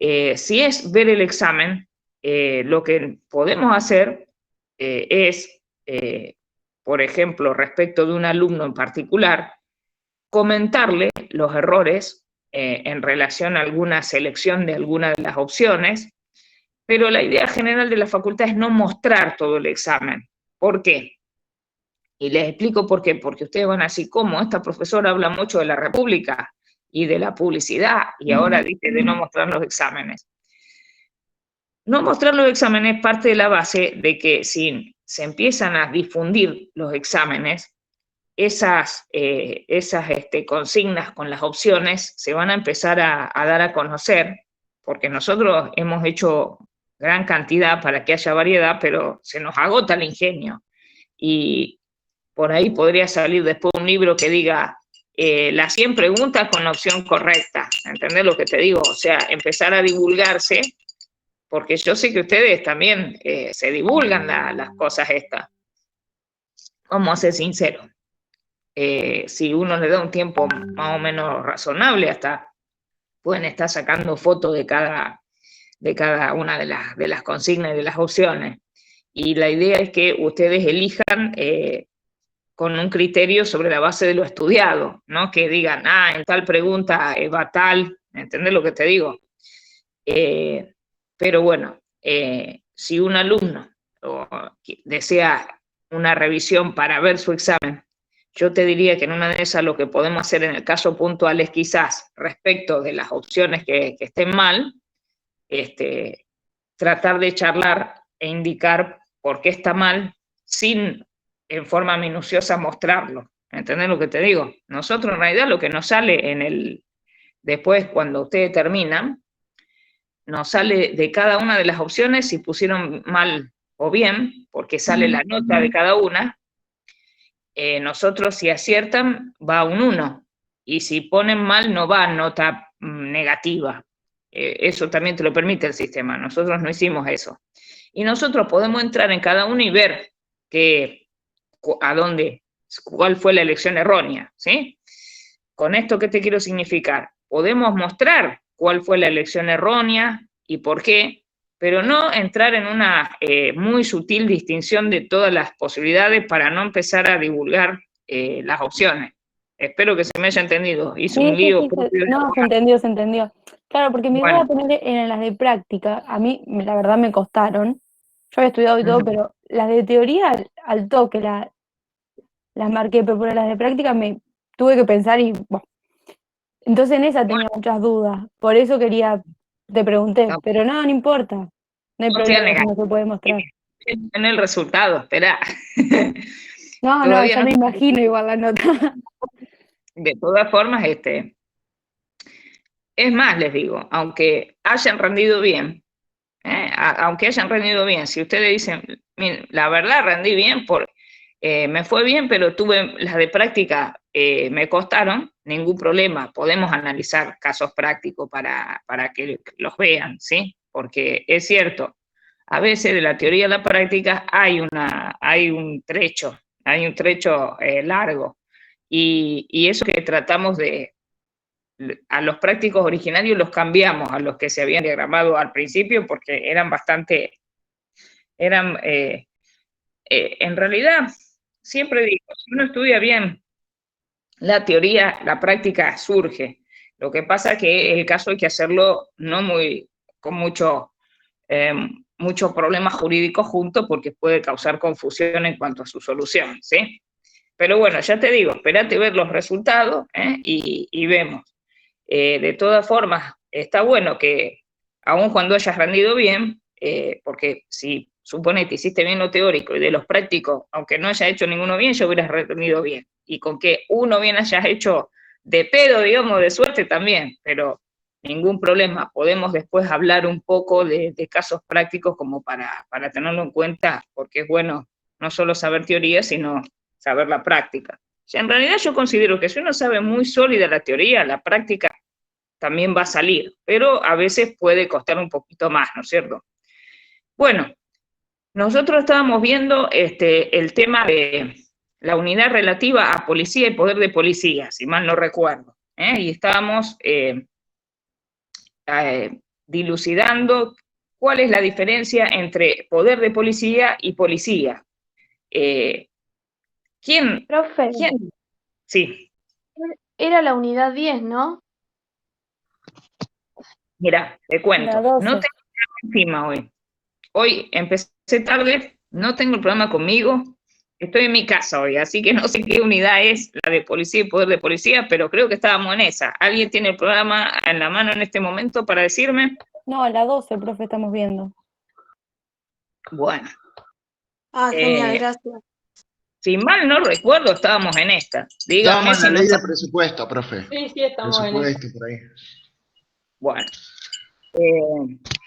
Si es ver el examen, lo que podemos hacer es, por ejemplo, respecto de un alumno en particular, comentarle los errores en relación a alguna selección de alguna de las opciones, pero la idea general de la facultad es no mostrar todo el examen. ¿Por qué? Y les explico por qué. Porque ustedes van a decir, ¿cómo? Esta profesora habla mucho de la República y de la publicidad, y ahora dice de no mostrar los exámenes. No mostrar los exámenes es parte de la base de que si se empiezan a difundir los exámenes, esas consignas con las opciones se van a empezar a dar a conocer, porque nosotros hemos hecho gran cantidad para que haya variedad, pero se nos agota el ingenio. Y por ahí podría salir después un libro que diga las 100 preguntas con la opción correcta. ¿Entendés lo que te digo? O sea, empezar a divulgarse, porque yo sé que ustedes también se divulgan las cosas estas. Vamos a ser sinceros. Si uno le da un tiempo más o menos razonable, hasta pueden estar sacando fotos de cada una de las consignas y de las opciones. Y la idea es que ustedes elijan con un criterio sobre la base de lo estudiado, ¿no? Que digan, en tal pregunta va tal, ¿entendés lo que te digo? Pero bueno, si un alumno desea una revisión para ver su examen, yo te diría que en una de esas lo que podemos hacer en el caso puntual es quizás respecto de las opciones que estén mal, tratar de charlar e indicar por qué está mal sin en forma minuciosa mostrarlo. ¿Entendés lo que te digo? Nosotros en realidad lo que nos sale después cuando ustedes terminan, nos sale de cada una de las opciones si pusieron mal o bien, porque sale la nota de cada una. Nosotros si aciertan va un 1 y si ponen mal no va nota negativa. Eso también te lo permite el sistema. Nosotros no hicimos eso. Y nosotros podemos entrar en cada uno y ver cuál fue la elección errónea, ¿sí? Con esto, ¿qué te quiero significar? Podemos mostrar cuál fue la elección errónea y por qué, pero no entrar en una muy sutil distinción de todas las posibilidades para no empezar a divulgar las opciones. Espero que se me haya entendido. Hice un lío propio. No, se entendió. Claro, porque me voy a poner en las de práctica. A mí, la verdad, me costaron. Yo había estudiado y todo, pero las de teoría, al toque, las marqué, pero por las de práctica me tuve que pensar y, bueno. Entonces en esa tenía muchas dudas. Por eso te pregunté, pero no importa. No hay problema, no se puede mostrar. En el resultado, espera. No, ya me imagino igual la nota. De todas formas, es más, les digo, aunque hayan rendido bien, si ustedes dicen, la verdad rendí bien, me fue bien, pero tuve las de práctica, me costaron, ningún problema, podemos analizar casos prácticos para que los vean, ¿sí? Porque es cierto, a veces de la teoría a la práctica hay un trecho largo, y eso que tratamos a los prácticos originarios los cambiamos a los que se habían diagramado al principio porque en realidad, siempre digo, si uno estudia bien la teoría, la práctica surge. Lo que pasa es que el caso hay que hacerlo con mucho problemas jurídicos juntos porque puede causar confusión en cuanto a su solución, ¿sí? Pero bueno, ya te digo, espérate ver los resultados y vemos. De todas formas, está bueno que, aun cuando hayas rendido bien, porque si suponete hiciste bien lo teórico y de los prácticos, aunque no hayas hecho ninguno bien, ya hubieras rendido bien. Y con que uno bien hayas hecho de pedo, digamos, de suerte también, pero ningún problema. Podemos después hablar un poco de casos prácticos como para tenerlo en cuenta, porque es bueno no solo saber teoría, sino saber la práctica. O sea, en realidad yo considero que si uno sabe muy sólida la teoría, la práctica también va a salir, pero a veces puede costar un poquito más, ¿no es cierto? Bueno, nosotros estábamos viendo el tema de la unidad relativa a policía y poder de policía, si mal no recuerdo, y estábamos dilucidando cuál es la diferencia entre poder de policía y policía. ¿Quién? Profe, ¿Quién? Sí. era la unidad 10, ¿no? Mira, te La cuento, no 12. tengo programa encima hoy. Hoy empecé tarde, no tengo el programa conmigo, estoy en mi casa hoy, así que no sé qué unidad es la de policía y poder de policía, pero creo que estábamos en esa. ¿Alguien tiene el programa en la mano en este momento para decirme? No, la 12, profe, estamos viendo. Bueno, Genial, gracias. si mal no recuerdo, estábamos en esta. Díganme Estábamos en si la no ley de está. presupuesto, profe. Sí, estamos en eso. Presupuesto, por ahí. Bueno,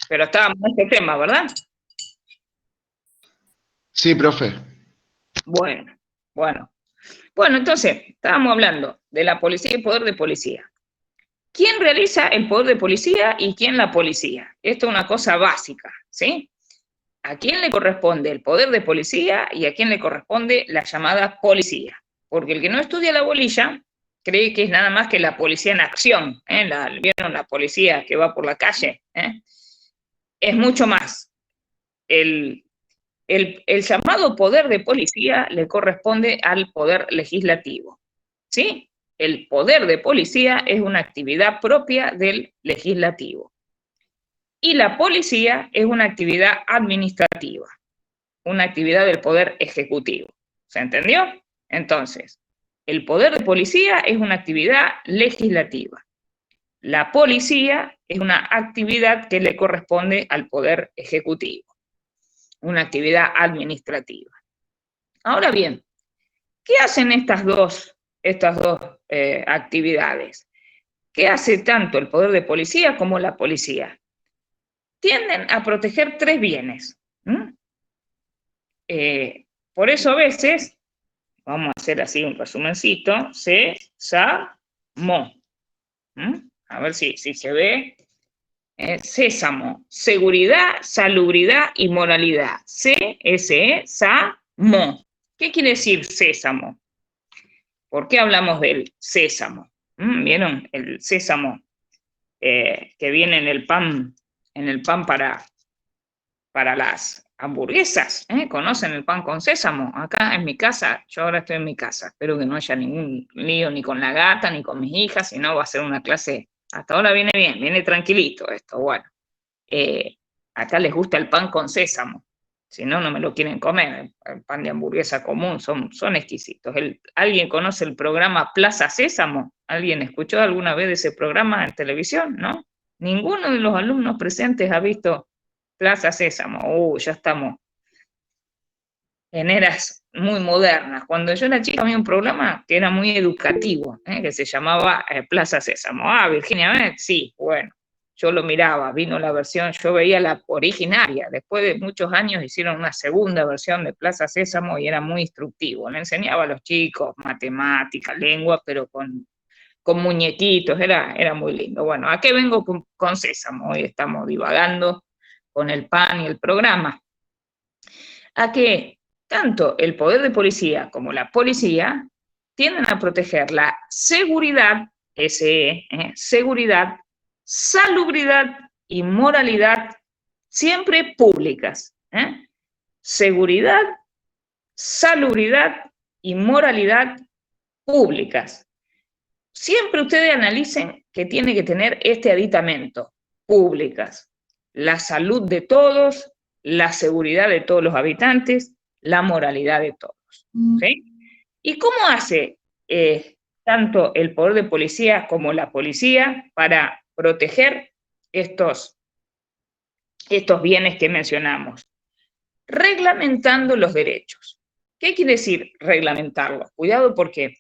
pero estábamos en este tema, ¿verdad? Sí, profe. Bueno, entonces, estábamos hablando de la policía y poder de policía. ¿Quién realiza el poder de policía y quién la policía? Esto es una cosa básica, ¿sí? ¿A quién le corresponde el poder de policía y a quién le corresponde la llamada policía? Porque el que no estudia la bolilla cree que es nada más que la policía en acción, ¿eh? ¿Vieron la policía que va por la calle? Es mucho más. El llamado poder de policía le corresponde al poder legislativo, ¿sí? El poder de policía es una actividad propia del legislativo. Y la policía es una actividad administrativa, una actividad del poder ejecutivo. ¿Se entendió? Entonces, el poder de policía es una actividad legislativa. La policía es una actividad que le corresponde al poder ejecutivo, una actividad administrativa. Ahora bien, ¿qué hacen estas dos actividades? ¿Qué hace tanto el poder de policía como la policía? Tienden a proteger tres bienes. Por eso a veces, vamos a hacer así un resumencito, sésamo. A ver si se ve. Sésamo, seguridad, salubridad y moralidad. C-S-E-S-A-M-O. ¿Qué quiere decir sésamo? ¿Por qué hablamos del sésamo? ¿Vieron el sésamo que viene en el pan para las hamburguesas? ¿Conocen el pan con sésamo? Acá en mi casa, yo ahora estoy en mi casa, espero que no haya ningún lío ni con la gata ni con mis hijas, si no va a ser una clase, hasta ahora viene bien, viene tranquilito esto, bueno. Acá les gusta el pan con sésamo, si no, no me lo quieren comer, el pan de hamburguesa común, son exquisitos. ¿Alguien conoce el programa Plaza Sésamo? ¿Alguien escuchó alguna vez de ese programa en televisión? ¿No? Ninguno de los alumnos presentes ha visto Plaza Sésamo. Ya estamos en eras muy modernas. Cuando yo era chica había un programa que era muy educativo, que se llamaba Plaza Sésamo. Virginia, sí, bueno. Yo lo miraba, vino la versión, yo veía la originaria, después de muchos años hicieron una segunda versión de Plaza Sésamo y era muy instructivo, le enseñaba a los chicos matemática, lengua, pero con muñequitos, era muy lindo. Bueno, ¿a qué vengo con Sésamo? Hoy estamos divagando con el pan y el programa. A que tanto el poder de policía como la policía tienden a proteger la seguridad, seguridad, salubridad y moralidad, siempre públicas. Seguridad, salubridad y moralidad públicas. Siempre ustedes analicen que tiene que tener este aditamento, públicas. La salud de todos, la seguridad de todos los habitantes, la moralidad de todos. ¿Sí? ¿Y cómo hace tanto el poder de policía como la policía para proteger estos bienes que mencionamos? Reglamentando los derechos. ¿Qué quiere decir reglamentarlos? Cuidado porque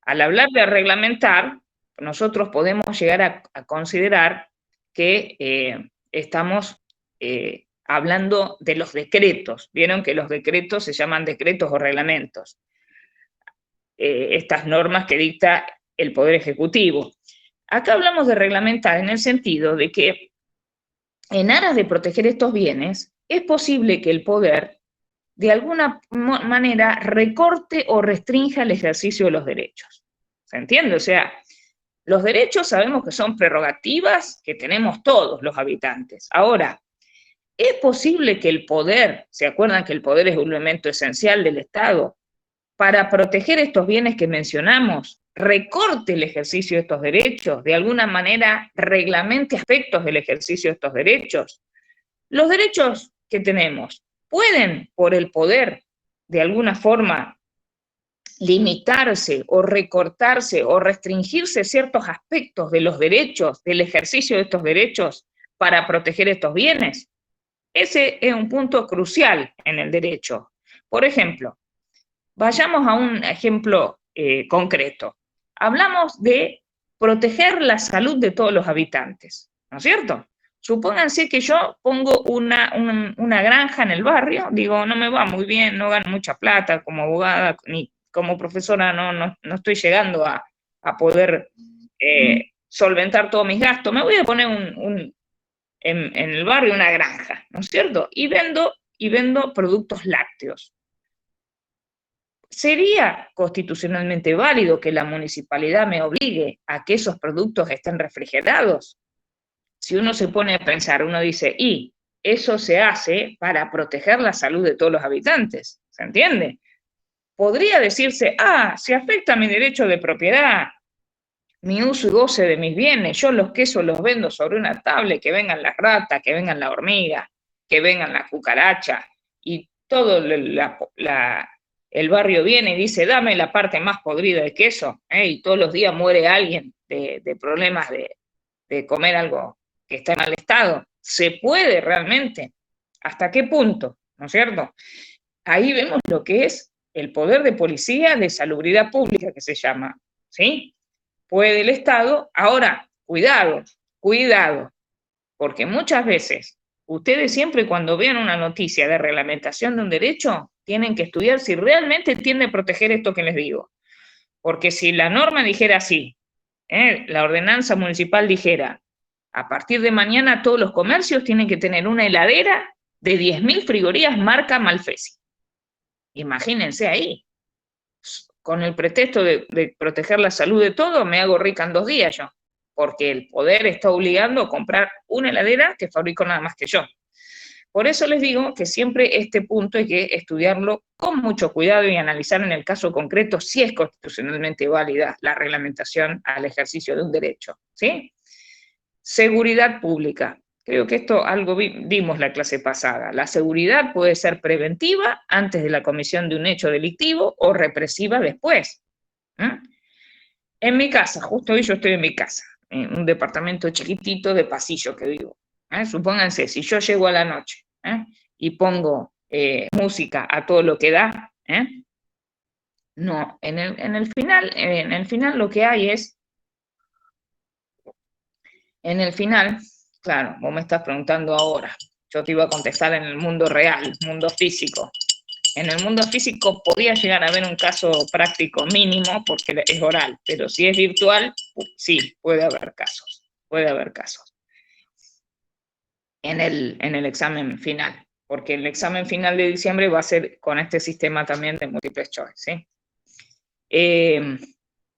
al hablar de reglamentar, nosotros podemos llegar a considerar que estamos hablando de los decretos. Vieron que los decretos se llaman decretos o reglamentos. Estas normas que dicta el Poder Ejecutivo. Acá hablamos de reglamentar en el sentido de que en aras de proteger estos bienes, es posible que el poder de alguna manera recorte o restrinja el ejercicio de los derechos. ¿Se entiende? O sea, Los derechos sabemos que son prerrogativas que tenemos todos los habitantes. Ahora, ¿es posible que el poder, se acuerdan que el poder es un elemento esencial del Estado, para proteger estos bienes que mencionamos, recorte el ejercicio de estos derechos, de alguna manera reglamente aspectos del ejercicio de estos derechos? Los derechos que tenemos pueden, por el poder, de alguna forma, limitarse o recortarse o restringirse ciertos aspectos de los derechos, del ejercicio de estos derechos para proteger estos bienes. Ese es un punto crucial en el derecho. Por ejemplo, vayamos a un ejemplo concreto. Hablamos de proteger la salud de todos los habitantes, ¿no es cierto? Supónganse que yo pongo una granja en el barrio, digo, no me va muy bien, no gano mucha plata como abogada, ni como profesora no estoy llegando a poder solventar todos mis gastos, me voy a poner en el barrio una granja, ¿no es cierto? Y vendo productos lácteos. ¿Sería constitucionalmente válido que la municipalidad me obligue a que esos productos estén refrigerados? Si uno se pone a pensar, uno dice, y eso se hace para proteger la salud de todos los habitantes, ¿se entiende? Podría decirse, se afecta mi derecho de propiedad, mi uso y goce de mis bienes, yo los quesos los vendo sobre una tablet, que vengan las ratas, que vengan la hormiga, que vengan las cucarachas, y todo el barrio viene y dice, dame la parte más podrida de queso, y todos los días muere alguien de problemas de comer algo que está en mal estado. ¿Se puede realmente? ¿Hasta qué punto? ¿No es cierto? Ahí vemos lo que es el poder de policía de salubridad pública, que se llama, ¿sí? Puede el Estado. Ahora, cuidado, porque muchas veces ustedes siempre cuando vean una noticia de reglamentación de un derecho, tienen que estudiar si realmente tiende a proteger esto que les digo. Porque si la norma dijera así, la ordenanza municipal dijera, a partir de mañana todos los comercios tienen que tener una heladera de 10.000 frigorías marca Malfesi. Imagínense ahí. Con el pretexto de proteger la salud de todos, me hago rica en 2 días yo. Porque el poder está obligando a comprar una heladera que fabrico nada más que yo. Por eso les digo que siempre este punto hay que estudiarlo con mucho cuidado y analizar en el caso concreto si es constitucionalmente válida la reglamentación al ejercicio de un derecho, ¿sí? Seguridad pública. Creo que esto algo vimos la clase pasada. La seguridad puede ser preventiva antes de la comisión de un hecho delictivo o represiva después. En mi casa, justo hoy yo estoy en mi casa, en un departamento chiquitito de pasillo que vivo. Supónganse, si yo llego a la noche y pongo música a todo lo que da, no, en el final lo que hay es, en el final, claro, vos me estás preguntando ahora, yo te iba a contestar en el mundo real, mundo físico. En el mundo físico podría llegar a haber un caso práctico mínimo porque es oral, pero si es virtual, sí, puede haber casos, en el examen final, porque el examen final de diciembre va a ser con este sistema también de múltiple choice, ¿sí?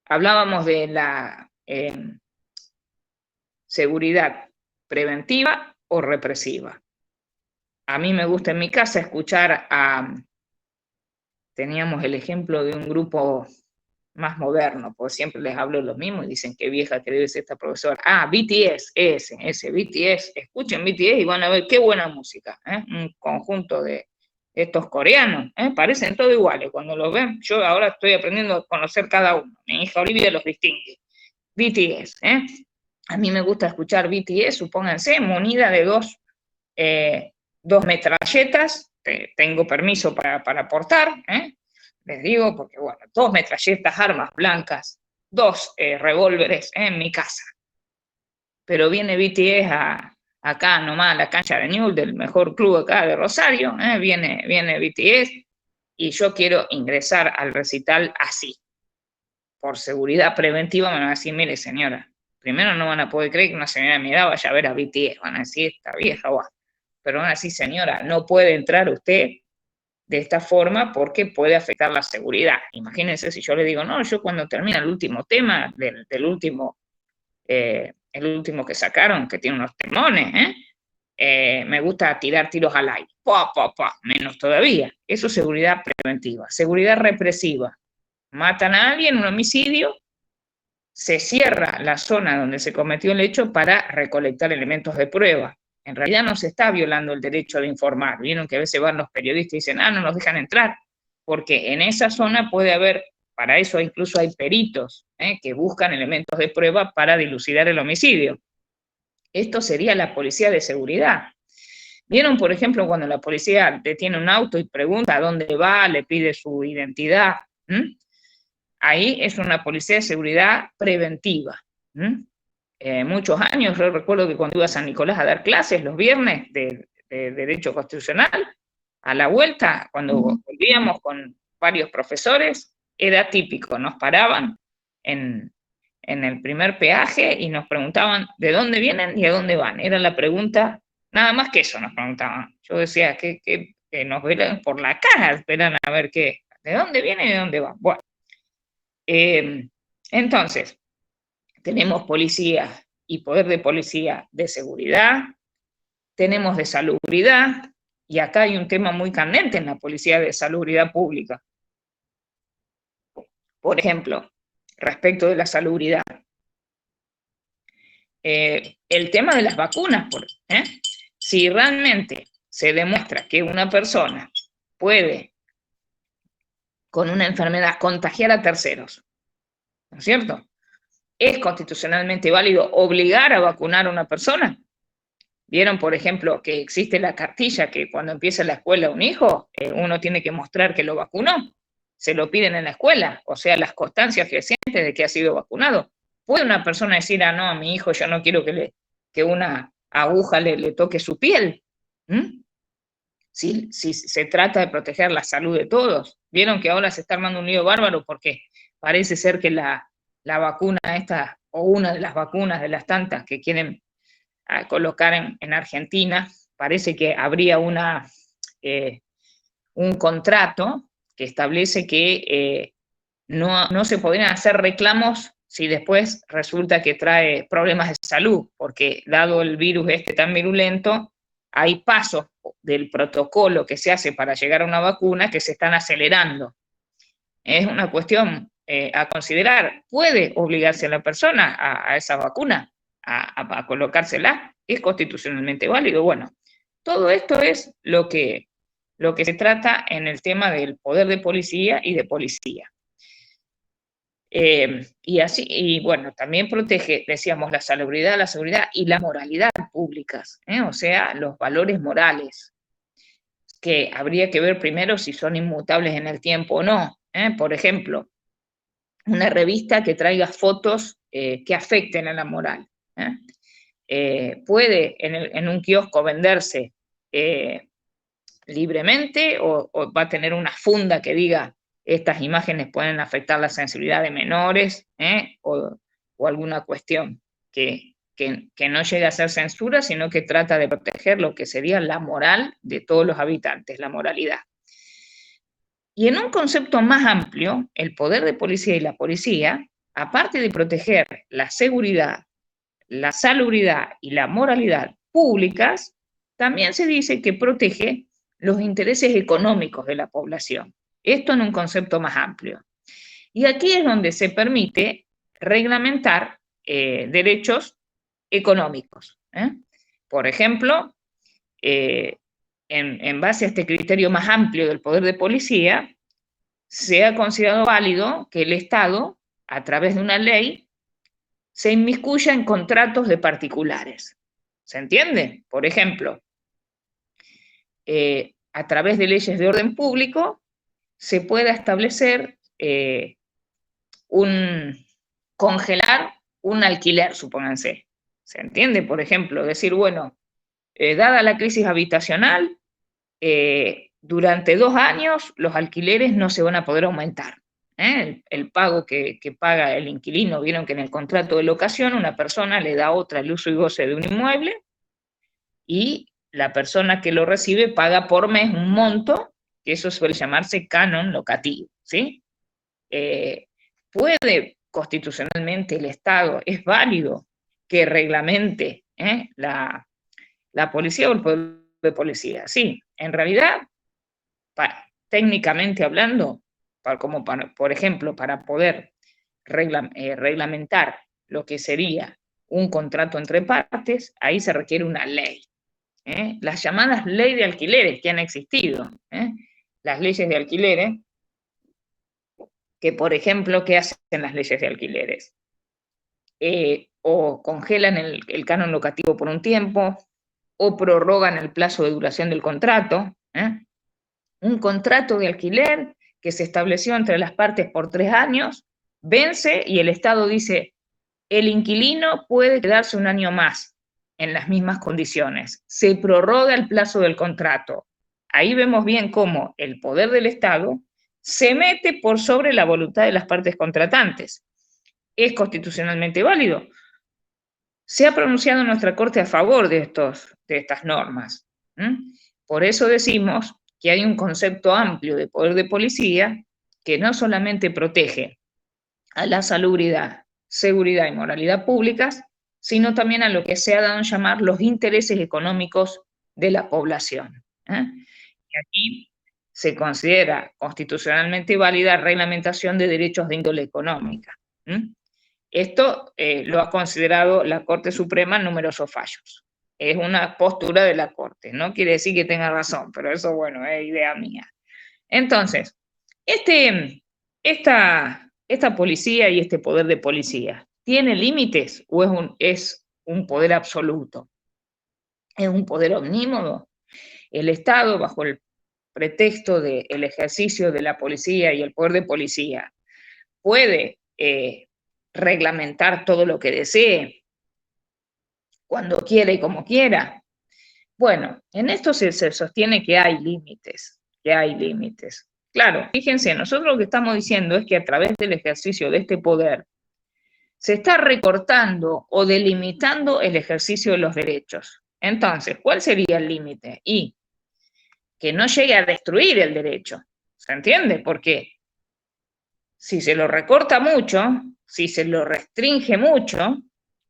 Hablábamos de la seguridad preventiva o represiva. A mí me gusta en mi casa escuchar teníamos el ejemplo de un grupo más moderno, porque siempre les hablo lo mismo y dicen qué vieja que debe ser esta profesora. BTS, ese BTS, escuchen BTS y van a ver qué buena música, un conjunto de estos coreanos, parecen todos iguales, cuando los ven, yo ahora estoy aprendiendo a conocer cada uno, mi hija Olivia los distingue. BTS, a mí me gusta escuchar BTS, supónganse, munida de dos metralletas, tengo permiso para portar, les digo, porque bueno, 2 metralletas, armas blancas, 2 revólveres en mi casa. Pero viene BTS acá nomás a la cancha de Newell's, del mejor club acá de Rosario, viene BTS, y yo quiero ingresar al recital así. Por seguridad preventiva me van a decir, mire señora, primero no van a poder creer que una señora de mi edad vaya a ver a BTS, van a decir, esta vieja, pero van a decir, señora, no puede entrar usted de esta forma porque puede afectar la seguridad. Imagínense si yo le digo, no, yo cuando termina el último tema del último el último que sacaron, que tiene unos temones, me gusta tirar tiros al aire, menos todavía. Eso es seguridad preventiva. Seguridad represiva. Matan a alguien, un homicidio, se cierra la zona donde se cometió el hecho para recolectar elementos de prueba. En realidad no se está violando el derecho de informar. Vieron que a veces van los periodistas y dicen, no nos dejan entrar, porque en esa zona puede haber, para eso incluso hay peritos que buscan elementos de prueba para dilucidar el homicidio. Esto sería la policía de seguridad. ¿Vieron, por ejemplo, cuando la policía detiene un auto y pregunta a dónde va, le pide su identidad? Ahí es una policía de seguridad preventiva. Muchos años, yo recuerdo que cuando iba a San Nicolás a dar clases los viernes de Derecho Constitucional, a la vuelta, cuando volvíamos con varios profesores, era típico, nos paraban en el primer peaje y nos preguntaban de dónde vienen y a dónde van. Era la pregunta, nada más que eso nos preguntaban. Yo decía que nos vean por la cara, esperan a ver qué, de dónde vienen y de dónde van. Bueno, entonces, tenemos policía y poder de policía de seguridad, tenemos de salubridad, y acá hay un tema muy candente en la policía de salubridad pública. Por ejemplo, respecto de la salubridad, el tema de las vacunas, si realmente se demuestra que una persona puede, con una enfermedad, contagiar a terceros, ¿no es cierto? ¿Es constitucionalmente válido obligar a vacunar a una persona? ¿Vieron, por ejemplo, que existe la cartilla que cuando empieza la escuela un hijo, uno tiene que mostrar que lo vacunó? Se lo piden en la escuela, o sea, las constancias fehacientes de que ha sido vacunado. ¿Puede una persona decir, no, a mi hijo yo no quiero que una aguja le toque su piel? Si se trata de proteger la salud de todos. ¿Vieron que ahora se está armando un lío bárbaro? Porque parece ser que la vacuna esta, o una de las vacunas de las tantas que quieren colocar en Argentina, parece que habría un contrato que establece que no se podrían hacer reclamos si después resulta que trae problemas de salud, porque dado el virus tan virulento, hay pasos del protocolo que se hace para llegar a una vacuna que se están acelerando. Es una cuestión a considerar. ¿Puede obligarse a la persona a esa vacuna, a colocársela? ¿Es constitucionalmente válido? Bueno, todo esto es lo que se trata en el tema del poder de policía y de policía. Y bueno, también protege, decíamos, la salubridad y la moralidad públicas, o sea, los valores morales, que habría que ver primero si son inmutables en el tiempo o no. Por ejemplo, una revista que traiga fotos que afecten a la moral. ¿Puede en un kiosco venderse libremente o va a tener una funda que diga estas imágenes pueden afectar la sensibilidad de menores o alguna cuestión que no llegue a ser censura, sino que trata de proteger lo que sería la moral de todos los habitantes, la moralidad? Y en un concepto más amplio, el poder de policía y la policía, aparte de proteger la seguridad, la salubridad y la moralidad públicas, también se dice que protege los intereses económicos de la población. Esto en un concepto más amplio. Y aquí es donde se permite reglamentar derechos económicos. Por ejemplo, en base a este criterio más amplio del poder de policía, se ha considerado válido que el Estado, a través de una ley, se inmiscuya en contratos de particulares. ¿Se entiende? Por ejemplo, a través de leyes de orden público, se pueda establecer congelar un alquiler, supónganse. ¿Se entiende? Por ejemplo, decir, bueno, dada la crisis habitacional, durante 2 años los alquileres no se van a poder aumentar. El pago que paga el inquilino, vieron que en el contrato de locación una persona le da a otra el uso y goce de un inmueble y la persona que lo recibe paga por mes un monto, que eso suele llamarse canon locativo, ¿sí? ¿Puede constitucionalmente el Estado, es válido que reglamente la policía o el poder de policía. Sí, en realidad, técnicamente hablando, por ejemplo, para poder reglamentar lo que sería un contrato entre partes, ahí se requiere una ley. Las llamadas leyes de alquileres que han existido, las leyes de alquileres, que por ejemplo, ¿qué hacen las leyes de alquileres? O congelan el canon locativo por un tiempo, o prorrogan el plazo de duración del contrato. Un contrato de alquiler que se estableció entre las partes por 3 años, vence y el Estado dice, el inquilino puede quedarse un año más en las mismas condiciones. Se prorroga el plazo del contrato. Ahí vemos bien cómo el poder del Estado se mete por sobre la voluntad de las partes contratantes. ¿Es constitucionalmente válido? Se ha pronunciado nuestra Corte a favor de estas normas. Por eso decimos que hay un concepto amplio de poder de policía que no solamente protege a la salubridad, seguridad y moralidad públicas, sino también a lo que se ha dado en llamar los intereses económicos de la población. Y aquí se considera constitucionalmente válida reglamentación de derechos de índole económica. Esto lo ha considerado la Corte Suprema en numerosos fallos. Es una postura de la Corte, no quiere decir que tenga razón, pero eso, bueno, es idea mía. Entonces, esta policía y este poder de policía, ¿tiene límites o es un poder absoluto? ¿Es un poder omnímodo? El Estado, bajo el pretexto del ejercicio de la policía y el poder de policía, puede reglamentar todo lo que desee, cuando quiera y como quiera. Bueno, en esto se sostiene que hay límites, Claro, fíjense, nosotros lo que estamos diciendo es que a través del ejercicio de este poder se está recortando o delimitando el ejercicio de los derechos. Entonces, ¿cuál sería el límite? Y que no llegue a destruir el derecho, ¿se entiende? Porque si se lo recorta mucho, si se lo restringe mucho,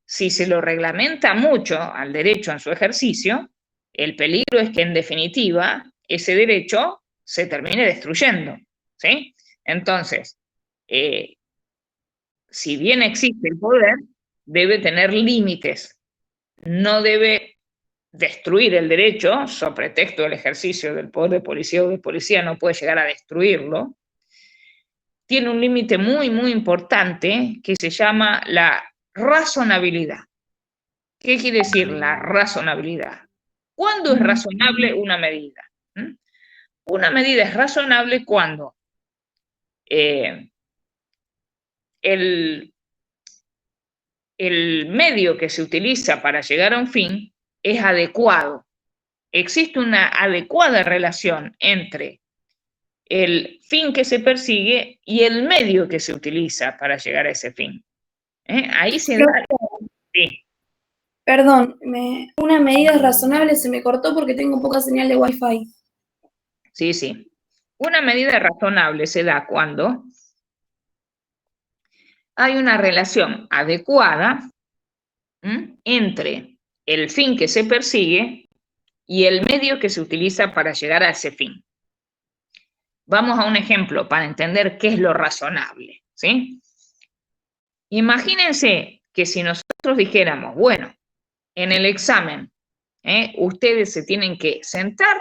si se lo reglamenta mucho al derecho en su ejercicio, el peligro es que en definitiva ese derecho se termine destruyendo, ¿sí? Entonces, si bien existe el poder, debe tener límites, no debe destruir el derecho, sobre pretexto del ejercicio del poder de policía o de policía no puede llegar a destruirlo. Tiene un límite muy, muy importante que se llama la razonabilidad. ¿Qué quiere decir la razonabilidad? ¿Cuándo es razonable una medida? Una medida es razonable cuando el medio que se utiliza para llegar a un fin es adecuado. Existe una adecuada relación entre el fin que se persigue y el medio que se utiliza para llegar a ese fin. Ahí se da... Sí. Perdón, una medida razonable se me cortó porque tengo poca señal de Wi-Fi. Sí, sí. Una medida razonable se da cuando hay una relación adecuada entre el fin que se persigue y el medio que se utiliza para llegar a ese fin. Vamos a un ejemplo para entender qué es lo razonable, ¿sí? Imagínense que si nosotros dijéramos, bueno, en el examen, ustedes se tienen que sentar,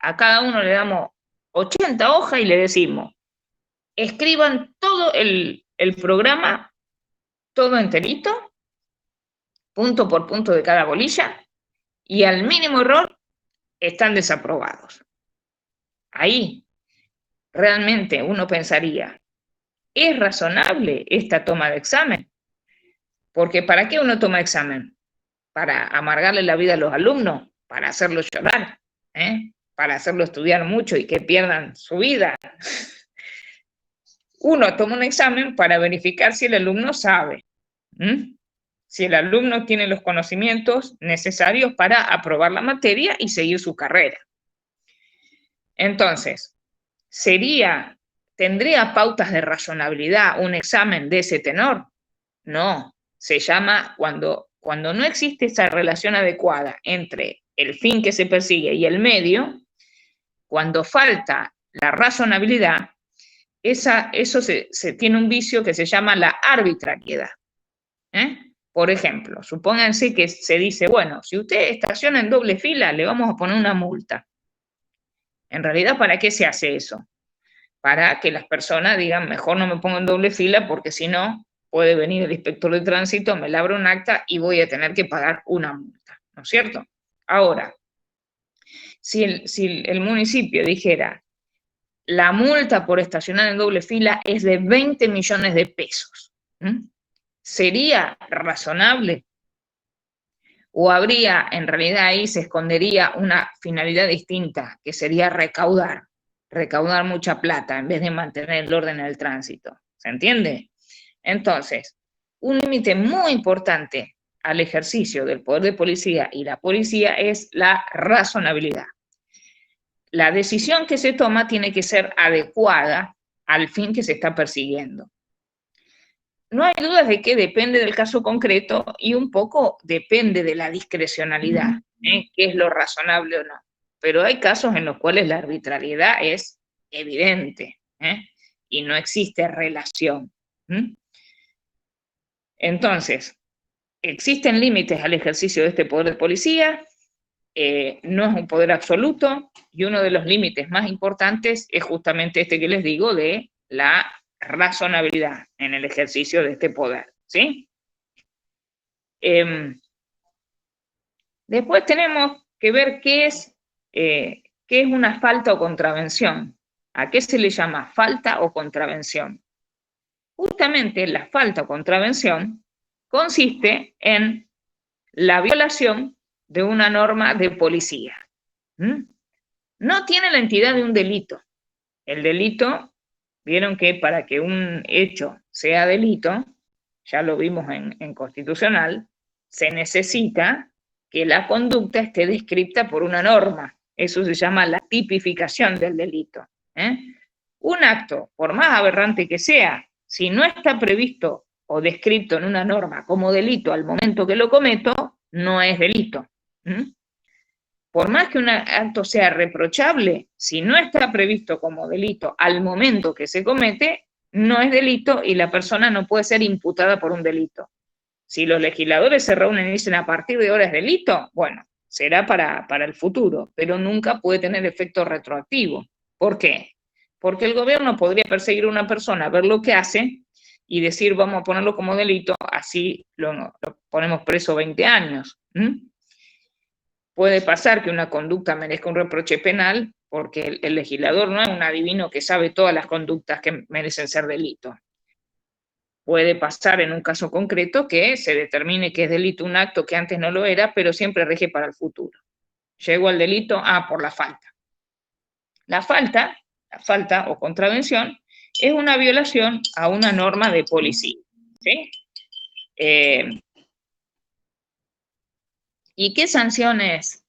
a cada uno le damos 80 hojas y le decimos, escriban todo el programa, todo enterito, punto por punto de cada bolilla, y al mínimo error están desaprobados. Ahí realmente uno pensaría, ¿es razonable esta toma de examen? Porque ¿para qué uno toma examen? Para amargarle la vida a los alumnos, para hacerlos llorar, para hacerlos estudiar mucho y que pierdan su vida. Uno toma un examen para verificar si el alumno sabe, si el alumno tiene los conocimientos necesarios para aprobar la materia y seguir su carrera. Entonces, ¿tendría pautas de razonabilidad un examen de ese tenor? No, se llama cuando Cuando no existe esa relación adecuada entre el fin que se persigue y el medio, cuando falta la razonabilidad, eso se tiene un vicio que se llama la arbitrariedad. Por ejemplo, supónganse que se dice, bueno, si usted estaciona en doble fila, le vamos a poner una multa. En realidad, ¿para qué se hace eso? Para que las personas digan, mejor no me pongo en doble fila porque si no, puede venir el inspector de tránsito, me labra un acta y voy a tener que pagar una multa, ¿no es cierto? Ahora, si el municipio dijera, la multa por estacionar en doble fila es de 20 millones de pesos, ¿sería razonable? ¿O habría, en realidad ahí se escondería una finalidad distinta, que sería recaudar mucha plata en vez de mantener el orden en el tránsito? ¿Se entiende? Entonces, un límite muy importante al ejercicio del poder de policía y la policía es la razonabilidad. La decisión que se toma tiene que ser adecuada al fin que se está persiguiendo. No hay dudas de que depende del caso concreto y un poco depende de la discrecionalidad, qué es lo razonable o no. Pero hay casos en los cuales la arbitrariedad es evidente y no existe relación. Entonces, existen límites al ejercicio de este poder de policía, no es un poder absoluto y uno de los límites más importantes es justamente este que les digo de la razonabilidad en el ejercicio de este poder, ¿sí? Después tenemos que ver qué es una falta o contravención. ¿A qué se le llama falta o contravención? Justamente la falta o contravención consiste en la violación de una norma de policía. No tiene la entidad de un delito. El delito, vieron que para que un hecho sea delito, ya lo vimos en constitucional, se necesita que la conducta esté descrita por una norma. Eso se llama la tipificación del delito. Un acto, por más aberrante que sea, si no está previsto o descrito en una norma como delito al momento que lo cometo, no es delito. Por más que un acto sea reprochable, si no está previsto como delito al momento que se comete, no es delito y la persona no puede ser imputada por un delito. Si los legisladores se reúnen y dicen a partir de ahora es delito, bueno, será para el futuro, pero nunca puede tener efecto retroactivo. ¿Por qué? Porque el gobierno podría perseguir a una persona, ver lo que hace y decir vamos a ponerlo como delito, así lo ponemos preso 20 años. Puede pasar que una conducta merezca un reproche penal porque el legislador no es un adivino que sabe todas las conductas que merecen ser delito. Puede pasar en un caso concreto que se determine que es delito un acto que antes no lo era, pero siempre rige para el futuro. Llegó al delito, por la falta. La falta o contravención, es una violación a una norma de policía. ¿Sí? ¿Y qué sanciones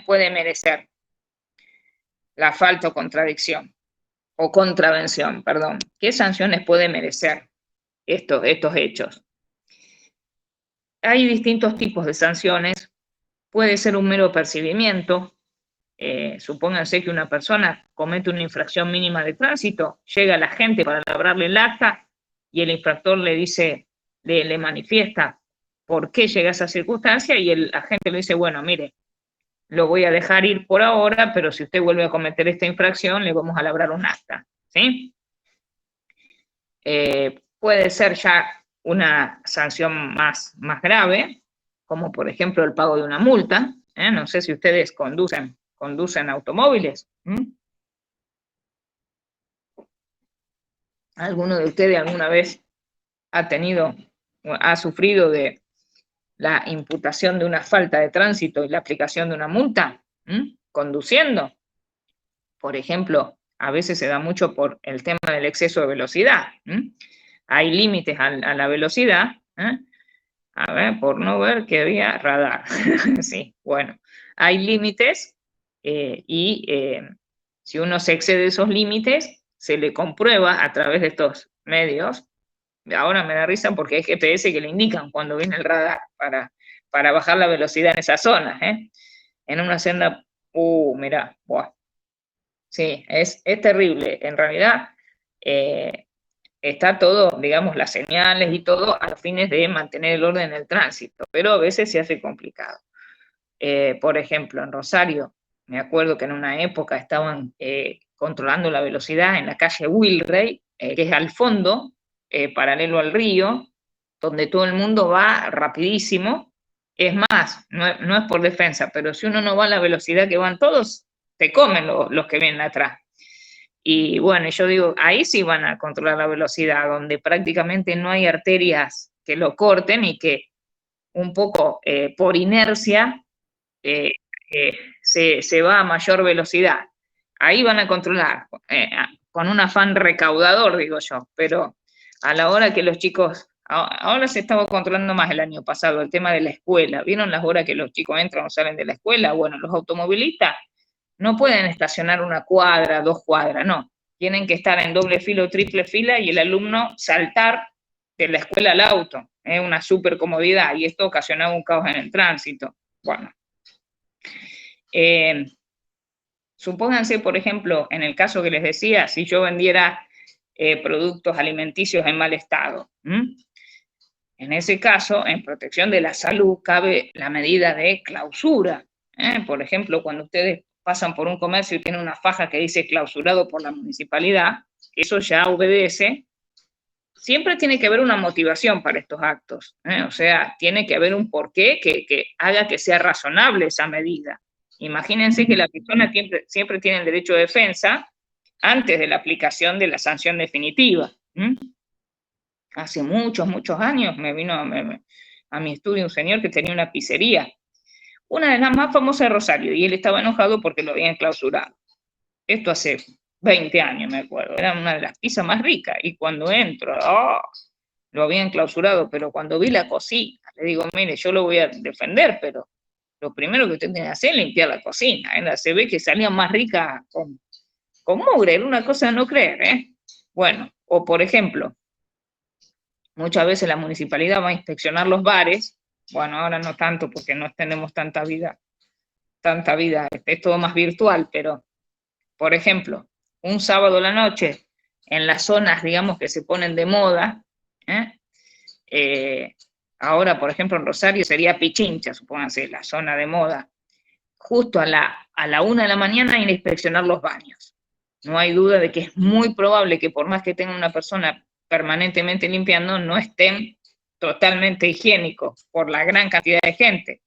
puede merecer la falta o contradicción? O contravención, perdón. ¿Qué sanciones puede merecer estos hechos? Hay distintos tipos de sanciones. Puede ser un mero percibimiento. Supónganse que una persona comete una infracción mínima de tránsito, llega la gente para labrarle el acta y el infractor le dice, le manifiesta por qué llega a esa circunstancia y el agente le dice, bueno, mire, lo voy a dejar ir por ahora, pero si usted vuelve a cometer esta infracción, le vamos a labrar un acta, ¿sí? Puede ser ya una sanción más grave, como por ejemplo el pago de una multa. No sé si ustedes conducen automóviles. ¿Alguno de ustedes alguna vez ha sufrido de la imputación de una falta de tránsito y la aplicación de una multa? Conduciendo. Por ejemplo, a veces se da mucho por el tema del exceso de velocidad. Hay límites a la velocidad. A ver, por no ver que había radar. Sí, bueno, hay límites y si uno se excede esos límites, se le comprueba a través de estos medios ahora me da risa porque hay GPS que le indican cuando viene el radar para bajar la velocidad en esas zonas, ¿eh? En una senda, mirá, buah. Sí, es terrible. En realidad, está todo, digamos, las señales y todo a los fines de mantener el orden en el tránsito, pero a veces se hace complicado. Por ejemplo, en Rosario, me acuerdo que en una época estaban controlando la velocidad en la calle Wilrey, que es al fondo, paralelo al río, donde todo el mundo va rapidísimo. Es más, no es por defensa, pero si uno no va a la velocidad que van todos, te comen los que vienen atrás. Y bueno, yo digo, ahí sí van a controlar la velocidad, donde prácticamente no hay arterias que lo corten y que un poco por inercia se va a mayor velocidad. Ahí van a controlar, con un afán recaudador, digo yo, pero a la hora que los chicos, ahora se estaba controlando más el año pasado, el tema de la escuela. ¿Vieron las horas que los chicos entran o salen de la escuela? Bueno, los automovilistas no pueden estacionar una cuadra, 2 cuadras, no. Tienen que estar en doble fila o triple fila y el alumno saltar de la escuela al auto. Es una súper comodidad y esto ocasionaba un caos en el tránsito. Bueno. Supónganse, por ejemplo, en el caso que les decía, si yo vendiera productos alimenticios en mal estado. En ese caso, en protección de la salud, cabe la medida de clausura. Por ejemplo, cuando ustedes pasan por un comercio y tienen una faja que dice clausurado por la municipalidad, eso ya obedece. Siempre tiene que haber una motivación para estos actos, o sea, tiene que haber un porqué que haga que sea razonable esa medida. Imagínense que la persona siempre tiene el derecho de defensa antes de la aplicación de la sanción definitiva. Hace muchos años me vino a mi estudio un señor que tenía una pizzería, una de las más famosas de Rosario, y él estaba enojado porque lo habían clausurado. Esto hace 20 años, me acuerdo, era una de las pizzas más ricas, y cuando entro, lo habían clausurado, pero cuando vi la cocina, le digo, mire, yo lo voy a defender, pero lo primero que usted tiene que hacer es limpiar la cocina, se ve que salía más rica con mugre, era una cosa de no creer, Bueno, o por ejemplo, muchas veces la municipalidad va a inspeccionar los bares, bueno, ahora no tanto porque no tenemos tanta vida, es todo más virtual, pero, por ejemplo, un sábado a la noche, en las zonas, digamos, que se ponen de moda, ahora, por ejemplo, en Rosario sería Pichincha, supónganse, la zona de moda, justo a la 1 de la mañana ir a inspeccionar los baños. No hay duda de que es muy probable que por más que tenga una persona permanentemente limpiando, no estén totalmente higiénicos por la gran cantidad de gente.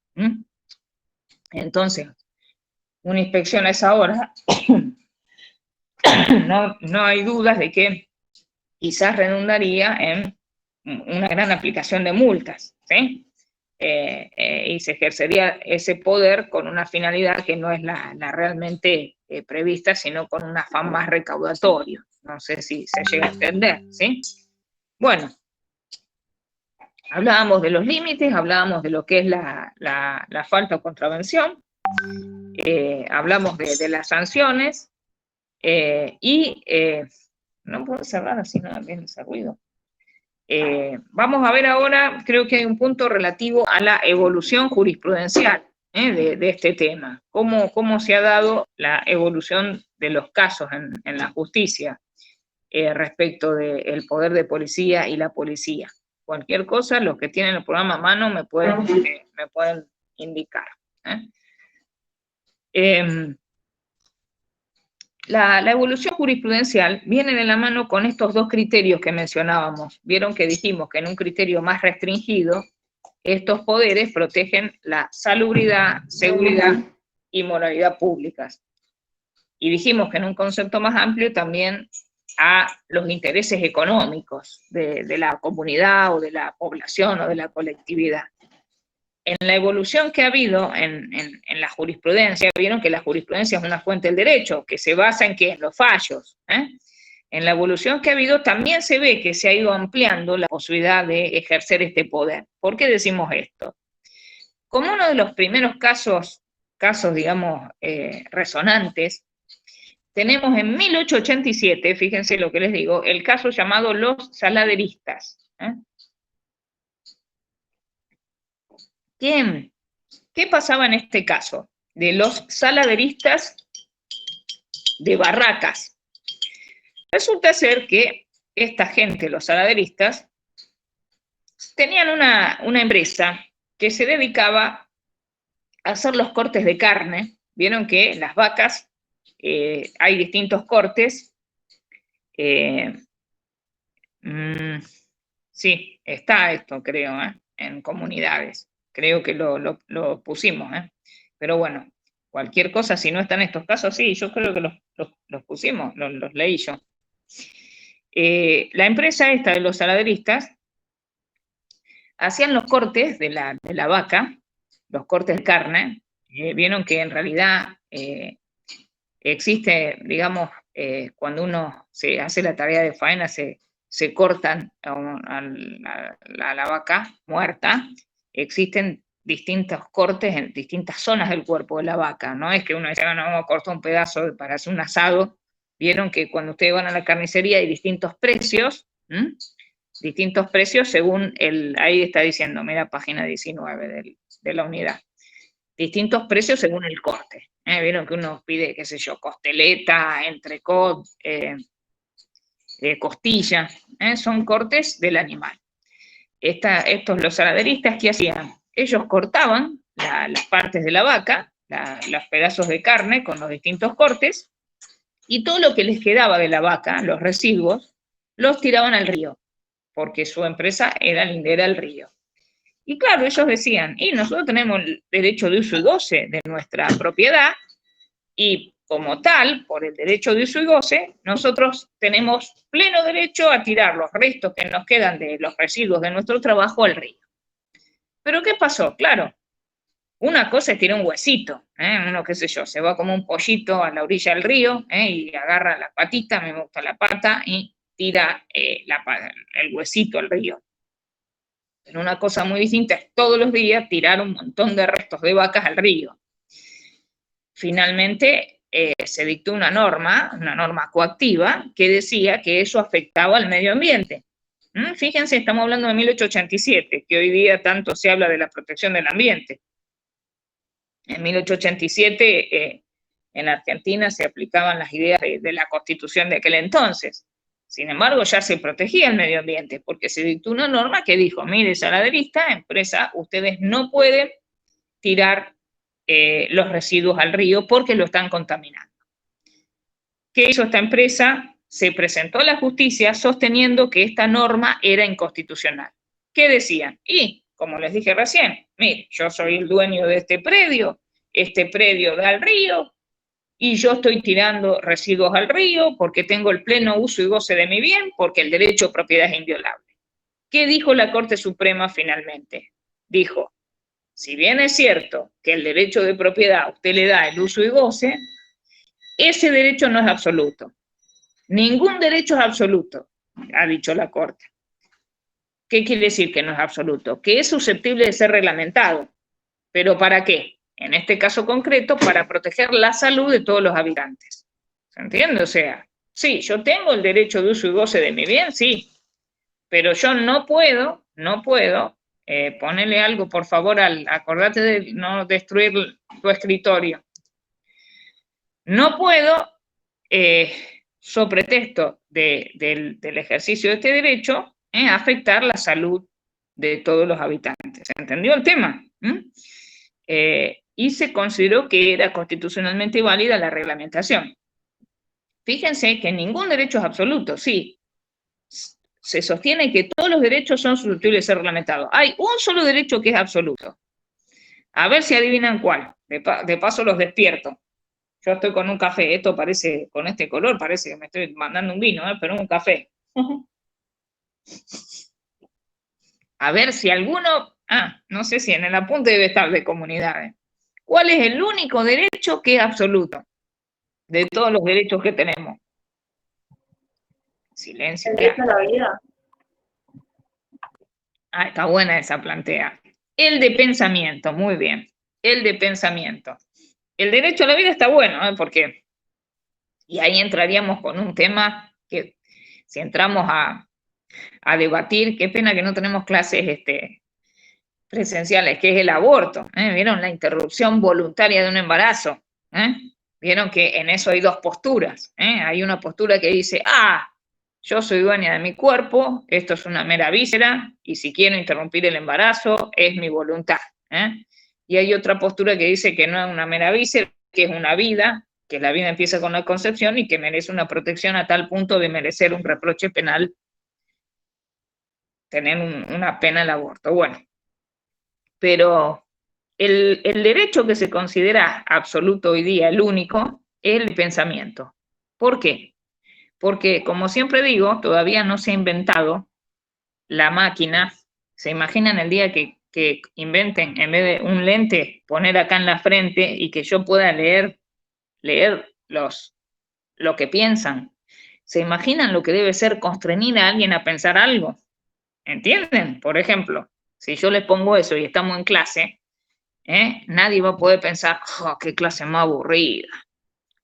Entonces, una inspección a esa hora, no hay dudas de que quizás redundaría en una gran aplicación de multas, ¿sí? Y se ejercería ese poder con una finalidad que no es la realmente prevista, sino con un afán más recaudatorio. No sé si se llega a entender, ¿sí? Bueno, hablábamos de los límites, hablábamos de lo que es la falta o contravención, hablamos de las sanciones, y no puedo cerrar así nada bien ese ruido. Vamos a ver ahora, creo que hay un punto relativo a la evolución jurisprudencial de este tema. ¿Cómo se ha dado la evolución de los casos en la justicia respecto del poder de policía y la policía? Cualquier cosa, los que tienen el programa a mano me pueden indicar. La evolución jurisprudencial viene de la mano con estos dos criterios que mencionábamos. Vieron que dijimos que en un criterio más restringido, estos poderes protegen la salubridad, seguridad y moralidad públicas. Y dijimos que en un concepto más amplio también a los intereses económicos de la comunidad o de la población o de la colectividad. En la evolución que ha habido en la jurisprudencia, vieron que la jurisprudencia es una fuente del derecho, que se basa en ¿qué? En los fallos. En la evolución que ha habido también se ve que se ha ido ampliando la posibilidad de ejercer este poder. ¿Por qué decimos esto? Como uno de los primeros casos digamos, resonantes, tenemos en 1887, fíjense lo que les digo, el caso llamado Los Saladeristas. ¿Qué pasaba en este caso? De los saladeristas de Barracas. Resulta ser que esta gente, los saladeristas, tenían una empresa que se dedicaba a hacer los cortes de carne. Vieron que las vacas hay distintos cortes. Sí, está esto, creo, en comunidades. Creo que lo pusimos, pero bueno, cualquier cosa, si no están estos casos, sí, yo creo que los pusimos, los leí yo. La empresa esta de los saladeristas hacían los cortes de la vaca, los cortes de carne. Vieron que en realidad existe, digamos, cuando uno se hace la tarea de faena, se cortan a la vaca muerta, existen distintos cortes en distintas zonas del cuerpo de la vaca. No es que uno dice, bueno, vamos a cortar un pedazo para hacer un asado. Vieron que cuando ustedes van a la carnicería hay distintos precios, distintos precios según ahí está diciendo, mira, página 19 de la unidad. Distintos precios según el corte. Vieron que uno pide, qué sé yo, costeleta, entrecot, costilla, son cortes del animal. Estos los saladeristas, ¿qué hacían? Ellos cortaban las partes de la vaca, los pedazos de carne con los distintos cortes, y todo lo que les quedaba de la vaca, los residuos, los tiraban al río, porque su empresa era lindera al río. Y claro, ellos decían, y nosotros tenemos el derecho de uso y goce de nuestra propiedad, y como tal, por el derecho de uso y goce, nosotros tenemos pleno derecho a tirar los restos que nos quedan de los residuos de nuestro trabajo al río. Pero ¿qué pasó? Claro, una cosa es tirar un huesito, uno, qué sé yo, se va como un pollito a la orilla del río y agarra la patita, me gusta la pata, y tira el huesito al río. Pero una cosa muy distinta es todos los días tirar un montón de restos de vacas al río. Finalmente se dictó una norma coactiva, que decía que eso afectaba al medio ambiente. Fíjense, estamos hablando de 1887, que hoy día tanto se habla de la protección del ambiente. En 1887 en Argentina se aplicaban las ideas de la Constitución de aquel entonces. Sin embargo, ya se protegía el medio ambiente, porque se dictó una norma que dijo, mire, saladerista, empresa, ustedes no pueden tirar los residuos al río porque lo están contaminando. ¿Qué hizo esta empresa? Se presentó a la justicia sosteniendo que esta norma era inconstitucional. ¿Qué decían? Y, como les dije recién, mire, yo soy el dueño de este predio da al río, y yo estoy tirando residuos al río porque tengo el pleno uso y goce de mi bien, porque el derecho de propiedad es inviolable. ¿Qué dijo la Corte Suprema finalmente? Dijo, si bien es cierto que el derecho de propiedad a usted le da el uso y goce, ese derecho no es absoluto. Ningún derecho es absoluto, ha dicho la Corte. ¿Qué quiere decir que no es absoluto? Que es susceptible de ser reglamentado. ¿Pero para qué? En este caso concreto, para proteger la salud de todos los habitantes. ¿Se entiende? O sea, sí, yo tengo el derecho de uso y goce de mi bien, sí, pero yo no puedo ponerle algo, por favor, acordate de no destruir tu escritorio. No puedo, so pretexto del ejercicio de este derecho, afectar la salud de todos los habitantes. ¿Se entendió el tema? Y se consideró que era constitucionalmente válida la reglamentación. Fíjense que ningún derecho es absoluto, sí. Se sostiene que todos los derechos son susceptibles de ser reglamentados. Hay un solo derecho que es absoluto. A ver si adivinan cuál. De paso los despierto. Yo estoy con un café. Esto parece, con este color, parece que me estoy mandando un vino, pero un café. A ver si alguno... no sé si en el apunte debe estar de comunidades. ¿Cuál es el único derecho que es absoluto? De todos los derechos que tenemos. Silencio. El derecho a la vida. Está buena esa plantea. El de pensamiento, muy bien. El de pensamiento. El derecho a la vida está bueno, porque... Y ahí entraríamos con un tema que, si entramos a a debatir. Qué pena que no tenemos clases presenciales, que es el aborto. ¿Vieron? La interrupción voluntaria de un embarazo. Vieron que en eso hay dos posturas. Hay una postura que dice, yo soy dueña de mi cuerpo, esto es una mera víscera, y si quiero interrumpir el embarazo, es mi voluntad. Y hay otra postura que dice que no es una mera víscera, que es una vida, que la vida empieza con la concepción y que merece una protección a tal punto de merecer un reproche penal, tener una pena el aborto. Bueno, pero el derecho que se considera absoluto hoy día, el único, es el pensamiento. ¿Por qué? Porque, como siempre digo, todavía no se ha inventado la máquina. ¿Se imaginan el día que inventen, en vez de un lente, poner acá en la frente y que yo pueda leer lo que piensan? ¿Se imaginan lo que debe ser constreñir a alguien a pensar algo? ¿Entienden? Por ejemplo, si yo les pongo eso y estamos en clase, nadie va a poder pensar, qué clase más aburrida.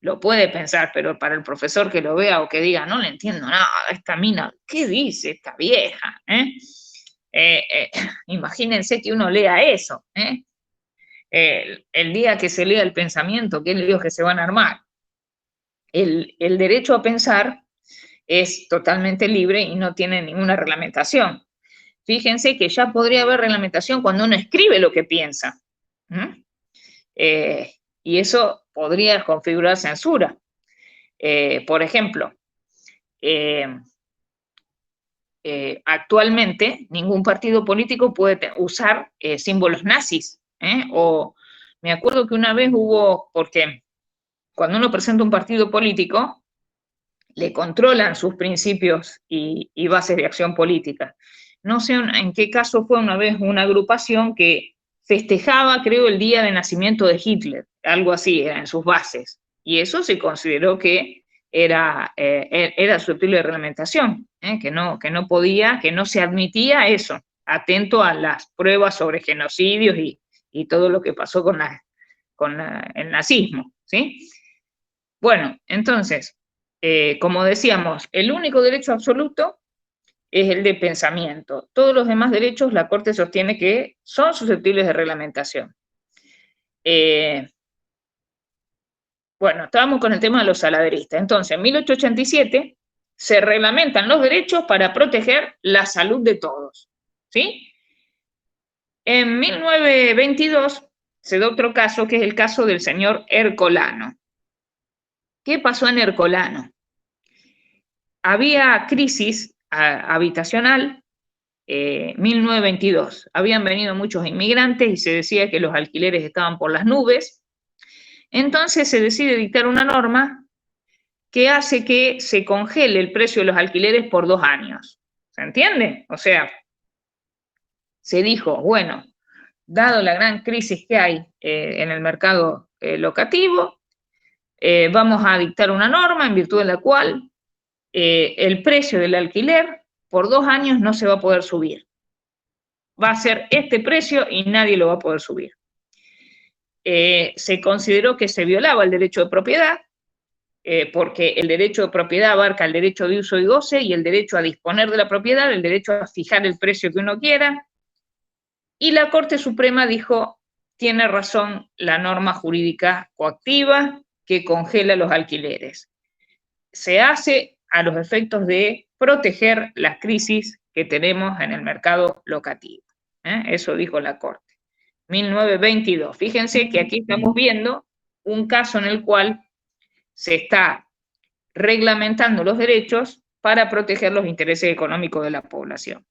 Lo puede pensar, pero para el profesor que lo vea o que diga, no le entiendo nada, esta mina, ¿qué dice esta vieja? Imagínense que uno lea eso. El día que se lea el pensamiento, ¿qué líos que se van a armar? El derecho a pensar es totalmente libre y no tiene ninguna reglamentación. Fíjense que ya podría haber reglamentación cuando uno escribe lo que piensa. Y eso podría configurar censura. Por ejemplo, actualmente ningún partido político puede usar símbolos nazis. O me acuerdo que una vez hubo, porque cuando uno presenta un partido político, le controlan sus principios y bases de acción política. No sé en qué caso fue una vez una agrupación que festejaba, creo, el día de nacimiento de Hitler, algo así, era en sus bases. Y eso se consideró que era susceptible de reglamentación, que no podía, que no se admitía eso, atento a las pruebas sobre genocidios y todo lo que pasó con el nazismo, ¿sí? Bueno, entonces, como decíamos, el único derecho absoluto es el de pensamiento. Todos los demás derechos la Corte sostiene que son susceptibles de reglamentación. Bueno, estábamos con el tema de los saladeristas. Entonces, en 1887 se reglamentan los derechos para proteger la salud de todos, ¿sí? En 1922 se da otro caso, que es el caso del señor Ercolano. ¿Qué pasó en Ercolano? Había crisis habitacional, 1922. Habían venido muchos inmigrantes y se decía que los alquileres estaban por las nubes. Entonces se decide dictar una norma que hace que se congele el precio de los alquileres por 2 años. ¿Se entiende? O sea, se dijo, bueno, dado la gran crisis que hay en el mercado locativo, vamos a dictar una norma en virtud de la cual el precio del alquiler por 2 años no se va a poder subir. Va a ser este precio y nadie lo va a poder subir. Se consideró que se violaba el derecho de propiedad, porque el derecho de propiedad abarca el derecho de uso y goce y el derecho a disponer de la propiedad, el derecho a fijar el precio que uno quiera. Y la Corte Suprema dijo, tiene razón la norma jurídica coactiva que congela los alquileres. Se hace a los efectos de proteger las crisis que tenemos en el mercado locativo. Eso dijo la Corte. 1922. Fíjense que aquí estamos viendo un caso en el cual se está reglamentando los derechos para proteger los intereses económicos de la población.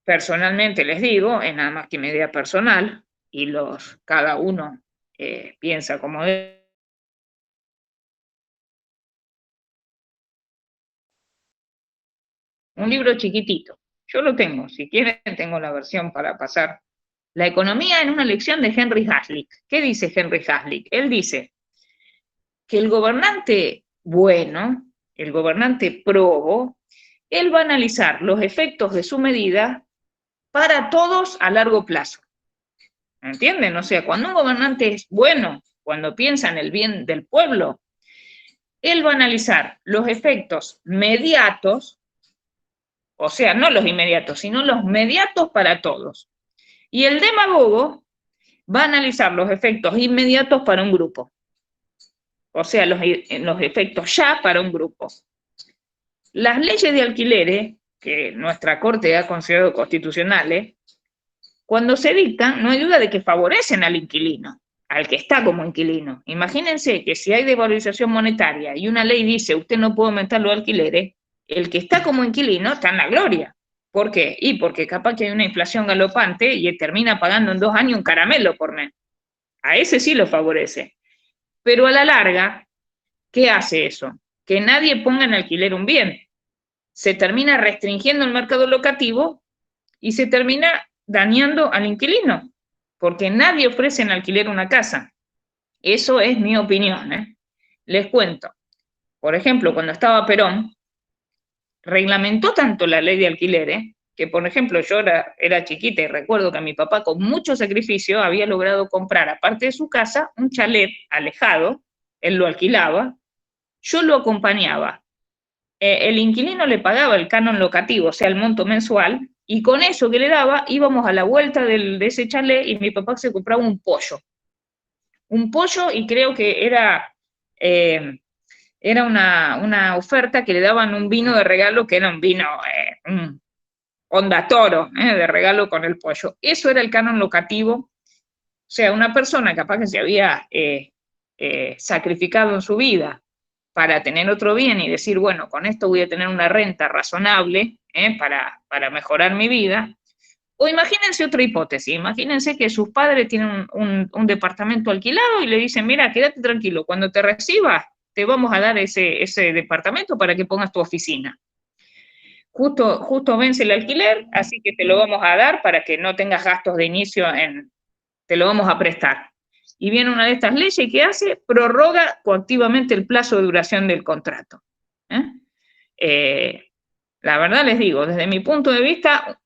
Personalmente les digo, es nada más que mi idea personal, y cada uno piensa como es. Un libro chiquitito. Yo lo tengo, si quieren tengo la versión para pasar. La economía en una lección de Henry Hazlitt. ¿Qué dice Henry Hazlitt? Él dice que el gobernante bueno, el gobernante probo, él va a analizar los efectos de su medida para todos a largo plazo. ¿Entienden? O sea, cuando un gobernante es bueno, cuando piensa en el bien del pueblo, él va a analizar los efectos mediatos O sea, no los inmediatos, sino los mediatos para todos. Y el demagogo va a analizar los efectos inmediatos para un grupo. O sea, los efectos ya para un grupo. Las leyes de alquileres, que nuestra Corte ha considerado constitucionales, cuando se dictan, no hay duda de que favorecen al inquilino, al que está como inquilino. Imagínense que si hay devalorización monetaria y una ley dice usted no puede aumentar los alquileres, el que está como inquilino está en la gloria. ¿Por qué? Y porque capaz que hay una inflación galopante y termina pagando en 2 años un caramelo por mes. A ese sí lo favorece. Pero a la larga, ¿qué hace eso? Que nadie ponga en alquiler un bien. Se termina restringiendo el mercado locativo y se termina dañando al inquilino, porque nadie ofrece en alquiler una casa. Eso es mi opinión, ¿eh? Les cuento. Por ejemplo, cuando estaba Perón, reglamentó tanto la ley de alquileres que, por ejemplo, yo era chiquita y recuerdo que mi papá con mucho sacrificio había logrado comprar, aparte de su casa, un chalet alejado, él lo alquilaba, yo lo acompañaba. El inquilino le pagaba el canon locativo, o sea, el monto mensual, y con eso que le daba, íbamos a la vuelta de ese chalet y mi papá se compraba un pollo. Un pollo y creo que era una oferta que le daban un vino de regalo, que era un vino, un Honda Toro, de regalo con el pollo. Eso era el canon locativo. O sea, una persona capaz que se había sacrificado en su vida para tener otro bien y decir, bueno, con esto voy a tener una renta razonable para mejorar mi vida. O imagínense otra hipótesis, imagínense que sus padres tienen un departamento alquilado y le dicen, mira, quédate tranquilo, cuando te recibas te vamos a dar ese departamento para que pongas tu oficina. Justo vence el alquiler, así que te lo vamos a dar para que no tengas gastos de inicio, te lo vamos a prestar. Y viene una de estas leyes que hace, prorroga coactivamente el plazo de duración del contrato. La verdad les digo, desde mi punto de vista,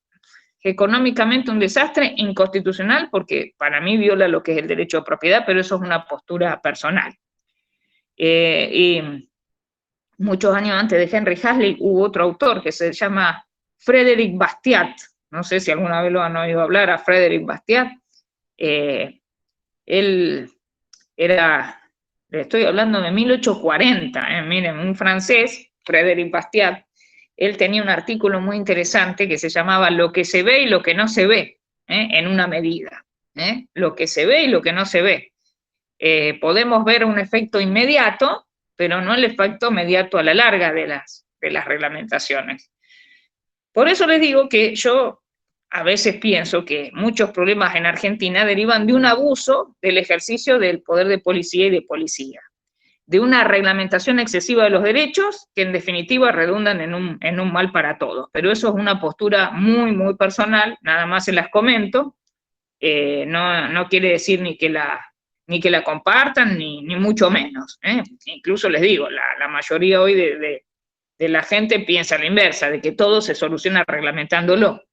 económicamente un desastre, inconstitucional, porque para mí viola lo que es el derecho de propiedad, pero eso es una postura personal. Y muchos años antes de Henry Hazlitt hubo otro autor que se llama Frédéric Bastiat, no sé si alguna vez lo han oído hablar a Frédéric Bastiat. Él era, le estoy hablando de 1840, miren, un francés, Frédéric Bastiat, él tenía un artículo muy interesante que se llamaba Lo que se ve y lo que no se ve, en una medida. Lo que se ve y lo que no se ve. Podemos ver un efecto inmediato, pero no el efecto inmediato a la larga de las reglamentaciones. Por eso les digo que yo a veces pienso que muchos problemas en Argentina derivan de un abuso del ejercicio del poder de policía y de policía, de una reglamentación excesiva de los derechos que en definitiva redundan en un mal para todos. Pero eso es una postura muy, muy personal, nada más se las comento, no quiere decir ni que la compartan, ni mucho menos. Incluso les digo, la mayoría hoy de la gente piensa a la inversa, de que todo se soluciona reglamentándolo.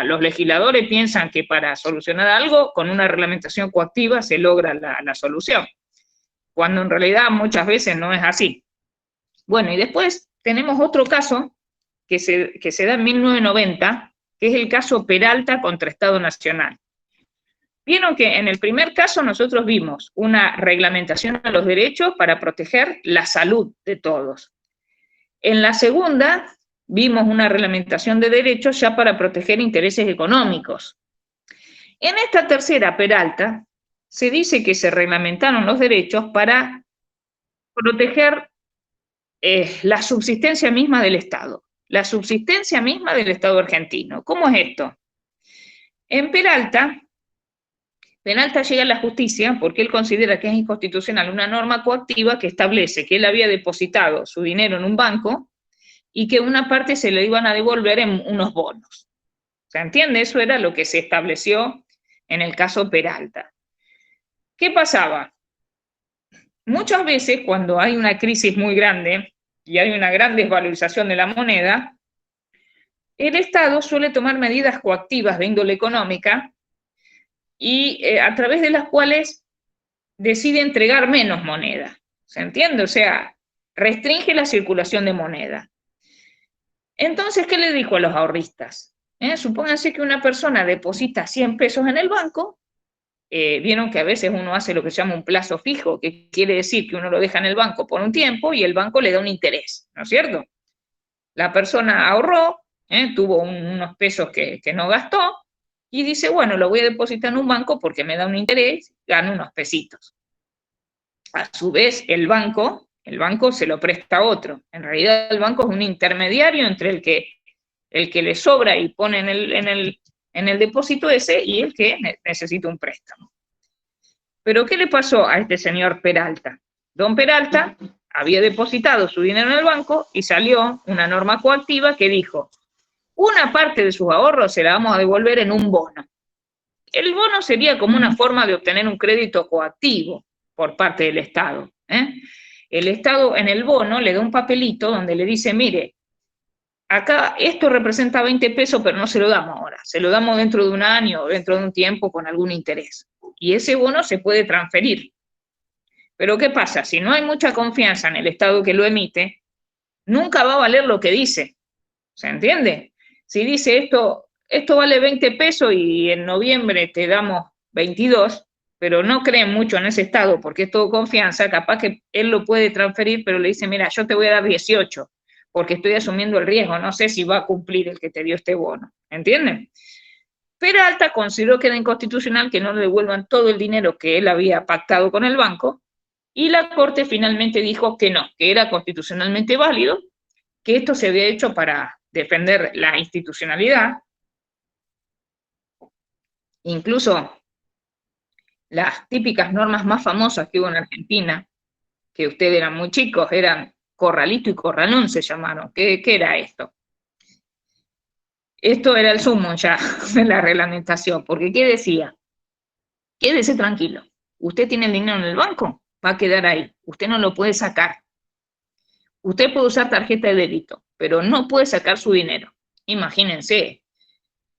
Los legisladores piensan que para solucionar algo, con una reglamentación coactiva se logra la solución, cuando en realidad muchas veces no es así. Bueno, y después tenemos otro caso que se da en 1990, que es el caso Peralta contra Estado Nacional. Vieron que en el primer caso nosotros vimos una reglamentación a los derechos para proteger la salud de todos. En la segunda vimos una reglamentación de derechos ya para proteger intereses económicos. En esta tercera, Peralta, se dice que se reglamentaron los derechos para proteger la subsistencia misma del Estado, la subsistencia misma del Estado argentino. ¿Cómo es esto? En Peralta llega a la justicia porque él considera que es inconstitucional una norma coactiva que establece que él había depositado su dinero en un banco y que una parte se le iban a devolver en unos bonos. ¿Se entiende? Eso era lo que se estableció en el caso Peralta. ¿Qué pasaba? Muchas veces cuando hay una crisis muy grande y hay una gran desvalorización de la moneda, el Estado suele tomar medidas coactivas de índole económica y a través de las cuales decide entregar menos moneda. ¿Se entiende? O sea, restringe la circulación de moneda. Entonces, ¿qué le dijo a los ahorristas? Supónganse que una persona deposita 100 pesos en el banco. Vieron que a veces uno hace lo que se llama un plazo fijo, que quiere decir que uno lo deja en el banco por un tiempo y el banco le da un interés, ¿no es cierto? La persona ahorró, tuvo unos pesos que no gastó y dice, bueno, lo voy a depositar en un banco porque me da un interés, gano unos pesitos. A su vez, el banco se lo presta a otro. En realidad, el banco es un intermediario entre el que le sobra y pone en el depósito ese y el que necesita un préstamo. Pero ¿qué le pasó a este señor Peralta? Don Peralta había depositado su dinero en el banco y salió una norma coactiva que dijo, una parte de sus ahorros se la vamos a devolver en un bono. El bono sería como una forma de obtener un crédito coactivo por parte del Estado. El Estado en el bono le da un papelito donde le dice, mire, acá esto representa 20 pesos, pero no se lo damos ahora, se lo damos dentro de un año o dentro de un tiempo con algún interés. Y ese bono se puede transferir. Pero ¿qué pasa? Si no hay mucha confianza en el Estado que lo emite, nunca va a valer lo que dice. ¿Se entiende? Si dice esto vale 20 pesos y en noviembre te damos 22, pero no creen mucho en ese Estado porque es todo confianza, capaz que él lo puede transferir, pero le dice, mira, yo te voy a dar 18 porque estoy asumiendo el riesgo, no sé si va a cumplir el que te dio este bono. ¿Entienden? Peralta consideró que era inconstitucional que no le devuelvan todo el dinero que él había pactado con el banco y la Corte finalmente dijo que no, que era constitucionalmente válido, que esto se había hecho para defender la institucionalidad. Incluso las típicas normas más famosas que hubo en Argentina, que ustedes eran muy chicos, eran corralito y corralón se llamaron. ¿Qué era esto? Esto era el sumo ya de la reglamentación, porque ¿qué decía? Quédese tranquilo, usted tiene el dinero en el banco, va a quedar ahí, usted no lo puede sacar. Usted puede usar tarjeta de débito, pero no puede sacar su dinero. Imagínense,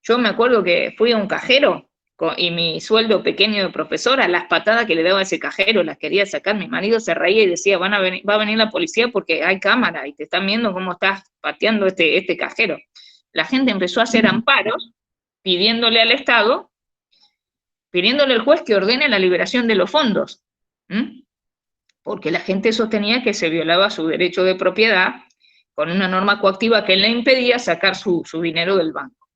yo me acuerdo que fui a un cajero y mi sueldo pequeño de profesora, las patadas que le daba a ese cajero, las quería sacar, mi marido se reía y decía, va a venir la policía porque hay cámara y te están viendo cómo estás pateando este cajero. La gente empezó a hacer amparos pidiéndole al Estado, pidiéndole al juez que ordene la liberación de los fondos, porque la gente sostenía que se violaba su derecho de propiedad con una norma coactiva que le impedía sacar su dinero del banco.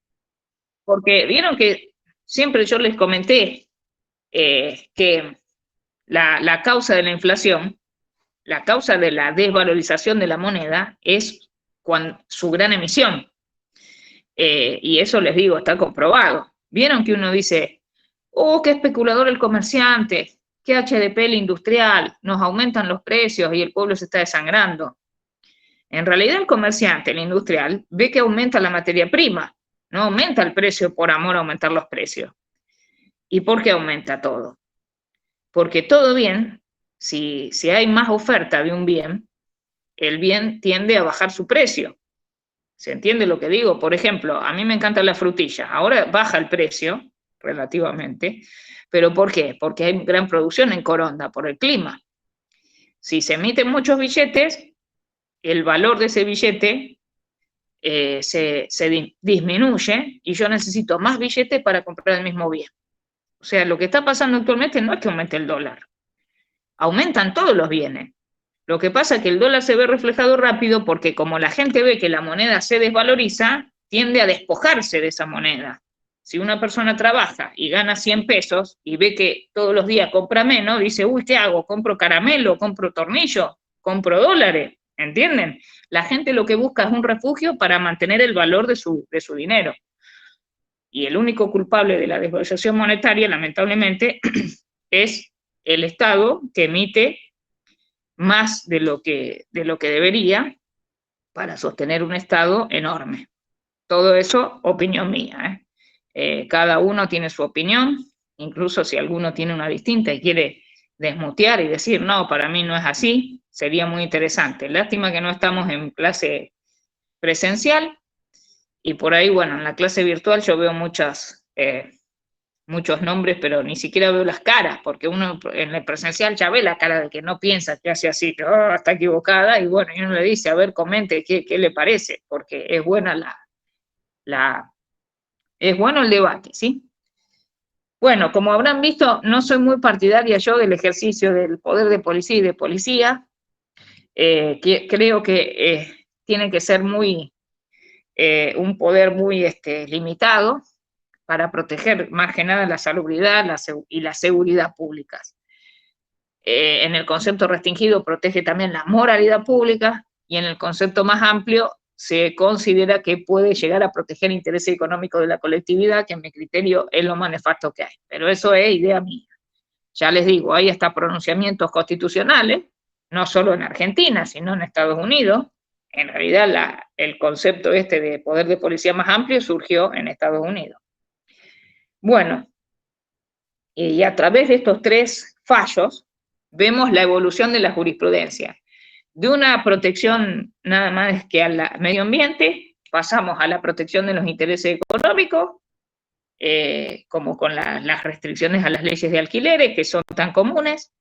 Porque vieron que siempre yo les comenté que la causa de la inflación, la causa de la desvalorización de la moneda es su gran emisión. Y eso les digo, está comprobado. Vieron que uno dice, oh, qué especulador el comerciante, qué HDP el industrial, nos aumentan los precios y el pueblo se está desangrando. En realidad el comerciante, el industrial, ve que aumenta la materia prima, no aumenta el precio por amor a aumentar los precios. ¿Y por qué aumenta todo? Porque todo bien, si hay más oferta de un bien, el bien tiende a bajar su precio. ¿Se entiende lo que digo? Por ejemplo, a mí me encantan las frutillas. Ahora baja el precio, relativamente. ¿Pero por qué? Porque hay gran producción en Coronda, por el clima. Si se emiten muchos billetes, el valor de ese billete se disminuye y yo necesito más billetes para comprar el mismo bien. O sea, lo que está pasando actualmente no es que aumente el dólar. Aumentan todos los bienes. Lo que pasa es que el dólar se ve reflejado rápido porque como la gente ve que la moneda se desvaloriza, tiende a despojarse de esa moneda. Si una persona trabaja y gana 100 pesos y ve que todos los días compra menos, dice, uy, ¿qué hago? ¿Compro caramelo? ¿Compro tornillo? ¿Compro dólares? ¿Entienden? La gente lo que busca es un refugio para mantener el valor de su dinero. Y el único culpable de la desvalorización monetaria, lamentablemente, es el Estado que emite más de lo que debería para sostener un Estado enorme. Todo eso, opinión mía. Cada uno tiene su opinión, incluso si alguno tiene una distinta y quiere desmutear y decir, no, para mí no es así, sería muy interesante. Lástima que no estamos en clase presencial y por ahí, bueno, en la clase virtual yo veo muchas muchos nombres, pero ni siquiera veo las caras, porque uno en el presencial ya ve la cara de que no piensa, que hace así, que está equivocada, y bueno, y uno le dice, a ver, comente qué le parece, porque es buena es bueno el debate, ¿sí? Bueno, como habrán visto, no soy muy partidaria yo del ejercicio del poder de policía y de policía. Creo que tiene que ser un poder muy limitado para proteger más que nada la salubridad y la seguridad públicas. En el concepto restringido protege también la moralidad pública y en el concepto más amplio se considera que puede llegar a proteger intereses económicos de la colectividad, que en mi criterio es lo más nefasto que hay. Pero eso es idea mía. Ya les digo, hay hasta pronunciamientos constitucionales, no solo en Argentina, sino en Estados Unidos. En realidad el concepto de poder de policía más amplio surgió en Estados Unidos. Bueno, y a través de estos 3 fallos vemos la evolución de la jurisprudencia. De una protección nada más que al medio ambiente, pasamos a la protección de los intereses económicos, como con las restricciones a las leyes de alquileres, que son tan comunes,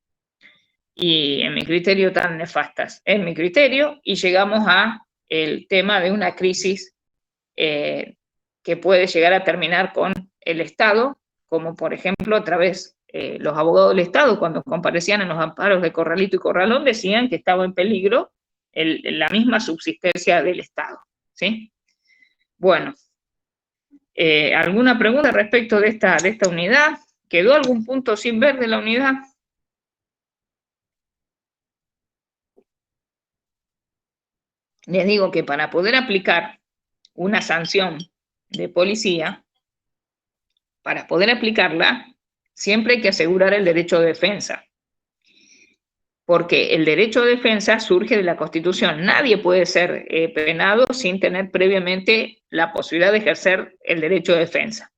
y en mi criterio tan nefastas, en mi criterio, y llegamos a el tema de una crisis que puede llegar a terminar con el Estado, como por ejemplo a través los abogados del Estado, cuando comparecían en los amparos de Corralito y Corralón, decían que estaba en peligro la misma subsistencia del Estado, ¿sí? Bueno, ¿alguna pregunta respecto de esta unidad? ¿Quedó algún punto sin ver de la unidad? Les digo que para poder aplicar una sanción de policía, para poder aplicarla, siempre hay que asegurar el derecho de defensa. Porque el derecho de defensa surge de la Constitución. Nadie puede ser penado sin tener previamente la posibilidad de ejercer el derecho de defensa.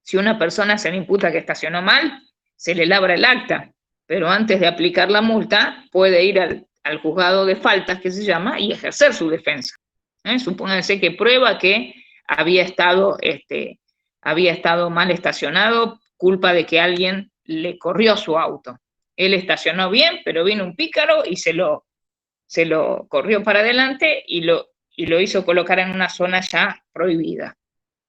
Si una persona se le imputa que estacionó mal, se le labra el acta, pero antes de aplicar la multa puede ir al juzgado de faltas, que se llama, y ejercer su defensa. Supónganse que prueba que había estado mal estacionado, culpa de que alguien le corrió su auto. Él estacionó bien, pero vino un pícaro y se lo corrió para adelante y lo hizo colocar en una zona ya prohibida.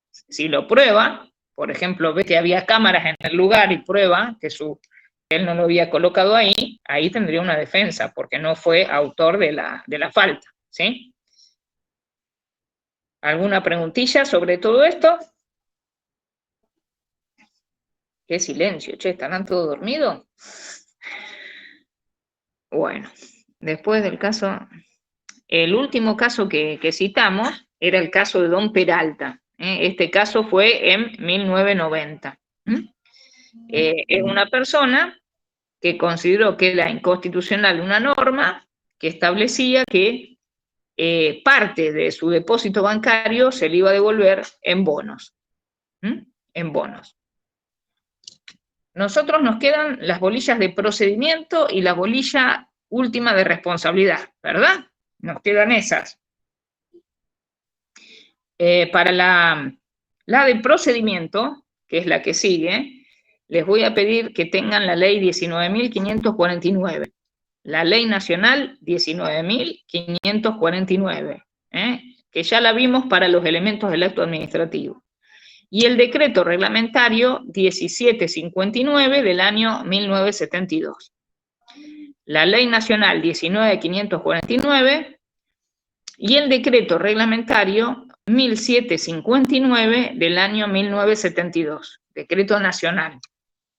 Si lo prueba, por ejemplo, ve que había cámaras en el lugar y prueba que él no lo había colocado ahí tendría una defensa, porque no fue autor de la falta, ¿sí? ¿Alguna preguntilla sobre todo esto? Qué silencio, che, ¿estarán todos dormidos? Bueno, después del caso, el último caso que citamos era el caso de Don Peralta. Este caso fue en 1990. Es una persona que consideró que era inconstitucional una norma que establecía que parte de su depósito bancario se le iba a devolver en bonos. En bonos. Nosotros nos quedan las bolillas de procedimiento y la bolilla última de responsabilidad, ¿verdad? Nos quedan esas. Para la de procedimiento, que es la que sigue, les voy a pedir que tengan la ley 19.549, la ley nacional 19.549, que ya la vimos para los elementos del acto administrativo, y el decreto reglamentario 1759 del año 1972. La ley nacional 19.549 y el decreto reglamentario 1759 del año 1972, decreto nacional.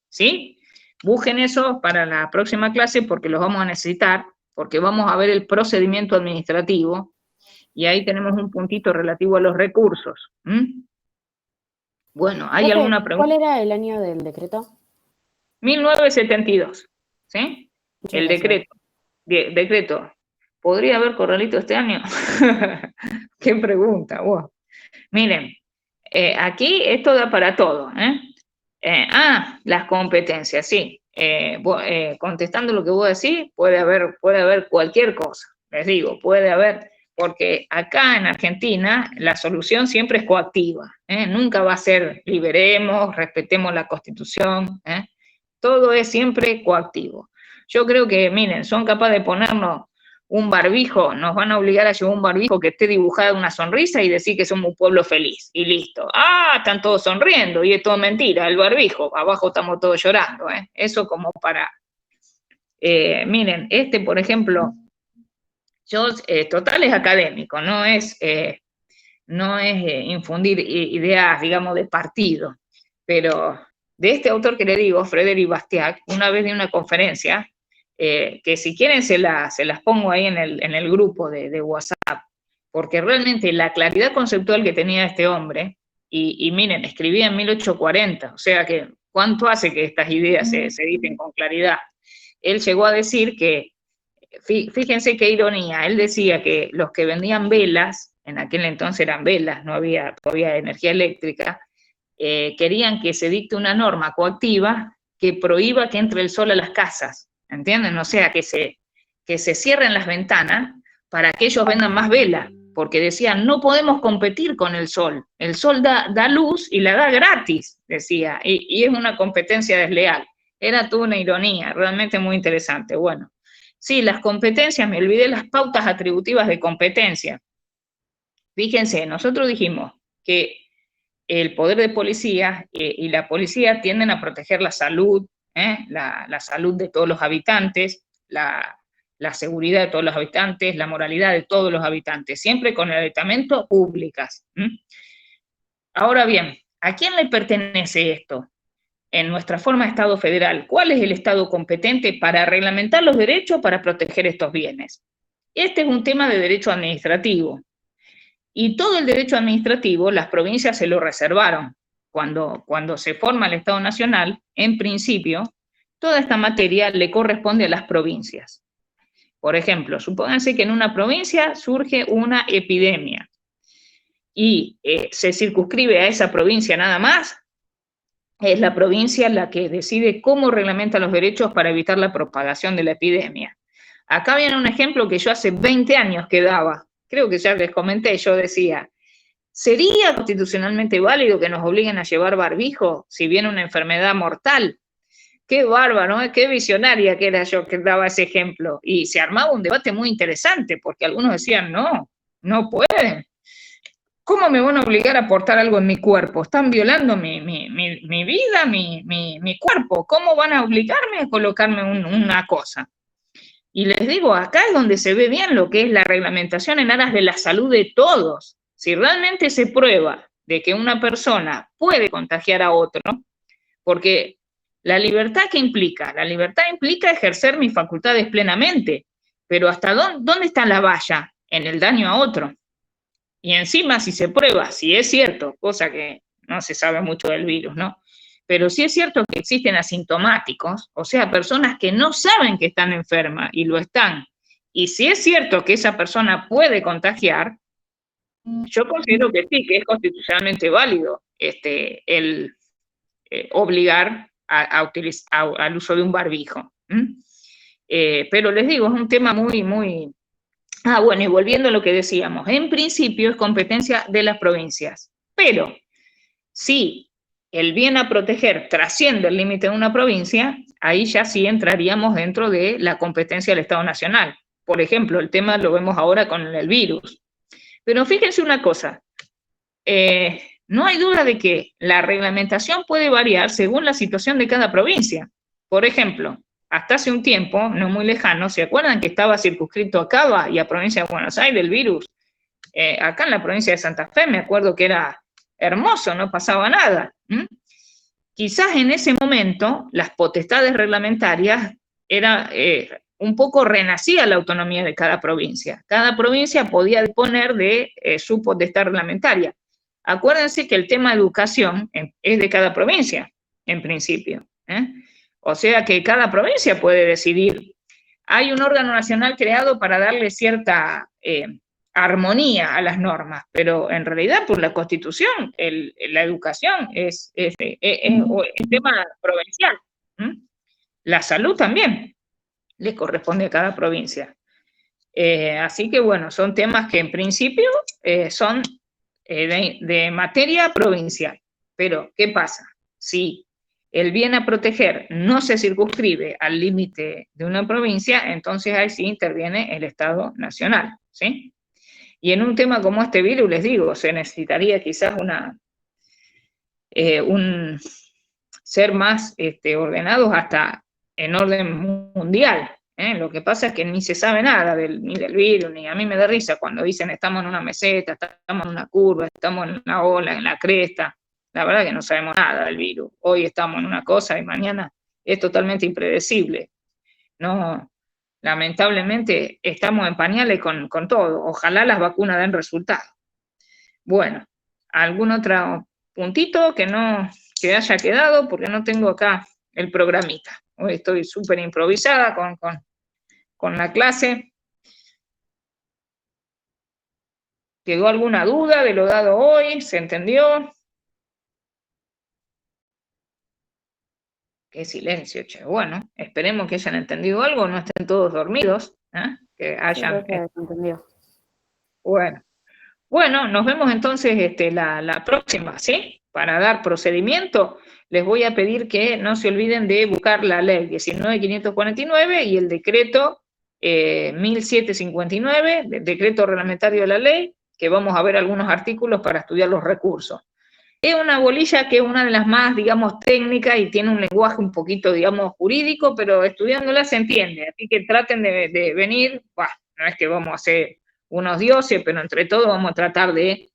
¿Sí? Busquen eso para la próxima clase porque los vamos a necesitar, porque vamos a ver el procedimiento administrativo y ahí tenemos un puntito relativo a los recursos. Bueno, ¿hay alguna pregunta? ¿Cuál era el año del decreto? 1972, ¿sí? El decreto. ¿Podría haber corralito este año? Qué pregunta, wow. Miren, aquí esto da para todo, las competencias, sí. Contestando lo que vos decís, puede haber cualquier cosa. Les digo, puede haber porque acá en Argentina la solución siempre es coactiva, nunca va a ser liberemos, respetemos la Constitución, todo es siempre coactivo. Yo creo que, miren, son capaces de ponernos un barbijo, nos van a obligar a llevar un barbijo que esté dibujada una sonrisa y decir que somos un pueblo feliz, y listo. Ah, están todos sonriendo, y es todo mentira, el barbijo, abajo estamos todos llorando, Eso como para... miren, por ejemplo, yo, total es académico, no es infundir ideas, digamos, de partido, pero de este autor que le digo, Frédéric Bastiat, una vez de una conferencia, que si quieren se las pongo ahí en el grupo de WhatsApp, porque realmente la claridad conceptual que tenía este hombre, y miren, escribía en 1840, o sea que cuánto hace que estas ideas se dicen con claridad. Él llegó a decir que, fíjense qué ironía, él decía que los que vendían velas, en aquel entonces eran velas, no había todavía energía eléctrica, querían que se dicte una norma coactiva que prohíba que entre el sol a las casas, ¿entienden? O sea, que se cierren las ventanas para que ellos vendan más velas, porque decían, no podemos competir con el sol da luz y la da gratis, decía, y es una competencia desleal. Era toda una ironía, realmente muy interesante. Bueno, sí, las competencias, me olvidé las pautas atributivas de competencia. Fíjense, nosotros dijimos que el poder de policía y la policía tienden a proteger la salud, la salud de todos los habitantes, la seguridad de todos los habitantes, la moralidad de todos los habitantes, siempre con el aditamento públicas. Ahora bien, ¿a quién le pertenece esto? En nuestra forma de Estado federal, ¿cuál es el Estado competente para reglamentar los derechos para proteger estos bienes? Este es un tema de derecho administrativo. Y todo el derecho administrativo, las provincias se lo reservaron. Cuando se forma el Estado Nacional, en principio, toda esta materia le corresponde a las provincias. Por ejemplo, supónganse que en una provincia surge una epidemia y se circunscribe a esa provincia nada más. Es la provincia la que decide cómo reglamenta los derechos para evitar la propagación de la epidemia. Acá viene un ejemplo que yo hace 20 años que daba, creo que ya les comenté, yo decía, ¿sería constitucionalmente válido que nos obliguen a llevar barbijo si viene una enfermedad mortal? Qué bárbaro, ¿no? Qué visionaria que era yo que daba ese ejemplo. Y se armaba un debate muy interesante, porque algunos decían, no pueden. ¿Cómo me van a obligar a aportar algo en mi cuerpo? Están violando mi vida, mi cuerpo. ¿Cómo van a obligarme a colocarme una cosa? Y les digo, acá es donde se ve bien lo que es la reglamentación en aras de la salud de todos. Si realmente se prueba de que una persona puede contagiar a otro, porque la libertad, ¿qué implica? La libertad implica ejercer mis facultades plenamente, pero ¿hasta dónde está la valla? En el daño a otro. Y encima, si se prueba, si es cierto, cosa que no se sabe mucho del virus, ¿no? Pero sí es cierto que existen asintomáticos, o sea, personas que no saben que están enfermas y lo están. Y si es cierto que esa persona puede contagiar, yo considero que sí, que es constitucionalmente válido el obligar al uso de un barbijo. Pero les digo, es un tema muy... bueno, y volviendo a lo que decíamos, en principio es competencia de las provincias, pero si el bien a proteger trasciende el límite de una provincia, ahí ya sí entraríamos dentro de la competencia del Estado Nacional. Por ejemplo, el tema lo vemos ahora con el virus. Pero fíjense una cosa, no hay duda de que la reglamentación puede variar según la situación de cada provincia. Por ejemplo, hasta hace un tiempo, no muy lejano, ¿se acuerdan que estaba circunscrito a Cava y a provincia de Buenos Aires el virus? Acá en la provincia de Santa Fe me acuerdo que era hermoso, no pasaba nada. Quizás en ese momento las potestades reglamentarias era un poco renacía la autonomía de cada provincia. Cada provincia podía disponer de su potestad reglamentaria. Acuérdense que el tema de educación es de cada provincia, en principio. O sea que cada provincia puede decidir. Hay un órgano nacional creado para darle cierta armonía a las normas, pero en realidad por la Constitución la educación es tema provincial. La salud también le corresponde a cada provincia. Así que, bueno, son temas que en principio son de materia provincial. Pero, ¿qué pasa? Si el bien a proteger no se circunscribe al límite de una provincia, entonces ahí sí interviene el Estado Nacional, ¿sí? Y en un tema como este virus, les digo, se necesitaría quizás un ser más ordenados hasta en orden mundial. Lo que pasa es que ni se sabe nada ni del virus, ni a mí me da risa cuando dicen estamos en una meseta, estamos en una curva, estamos en una ola, en la cresta. La verdad que no sabemos nada del virus. Hoy estamos en una cosa y mañana es totalmente impredecible. No, lamentablemente estamos en pañales con todo. Ojalá las vacunas den resultado. Bueno, ¿algún otro puntito que haya quedado? Porque no tengo acá el programita. Hoy estoy súper improvisada con la clase. ¿Quedó alguna duda de lo dado hoy? ¿Se entendió? Qué silencio, che. Bueno, esperemos que hayan entendido algo, no estén todos dormidos, que hayan... Sí, entendido. Bueno, nos vemos entonces la próxima, ¿sí? Para dar procedimiento, les voy a pedir que no se olviden de buscar la ley 19.549 y el decreto 1.759, el decreto reglamentario de la ley, que vamos a ver algunos artículos para estudiar los recursos. Es una bolilla que es una de las más, digamos, técnicas y tiene un lenguaje un poquito, digamos, jurídico, pero estudiándola se entiende. Así que traten de venir, no es que vamos a hacer unos dioses, pero entre todos vamos a tratar de...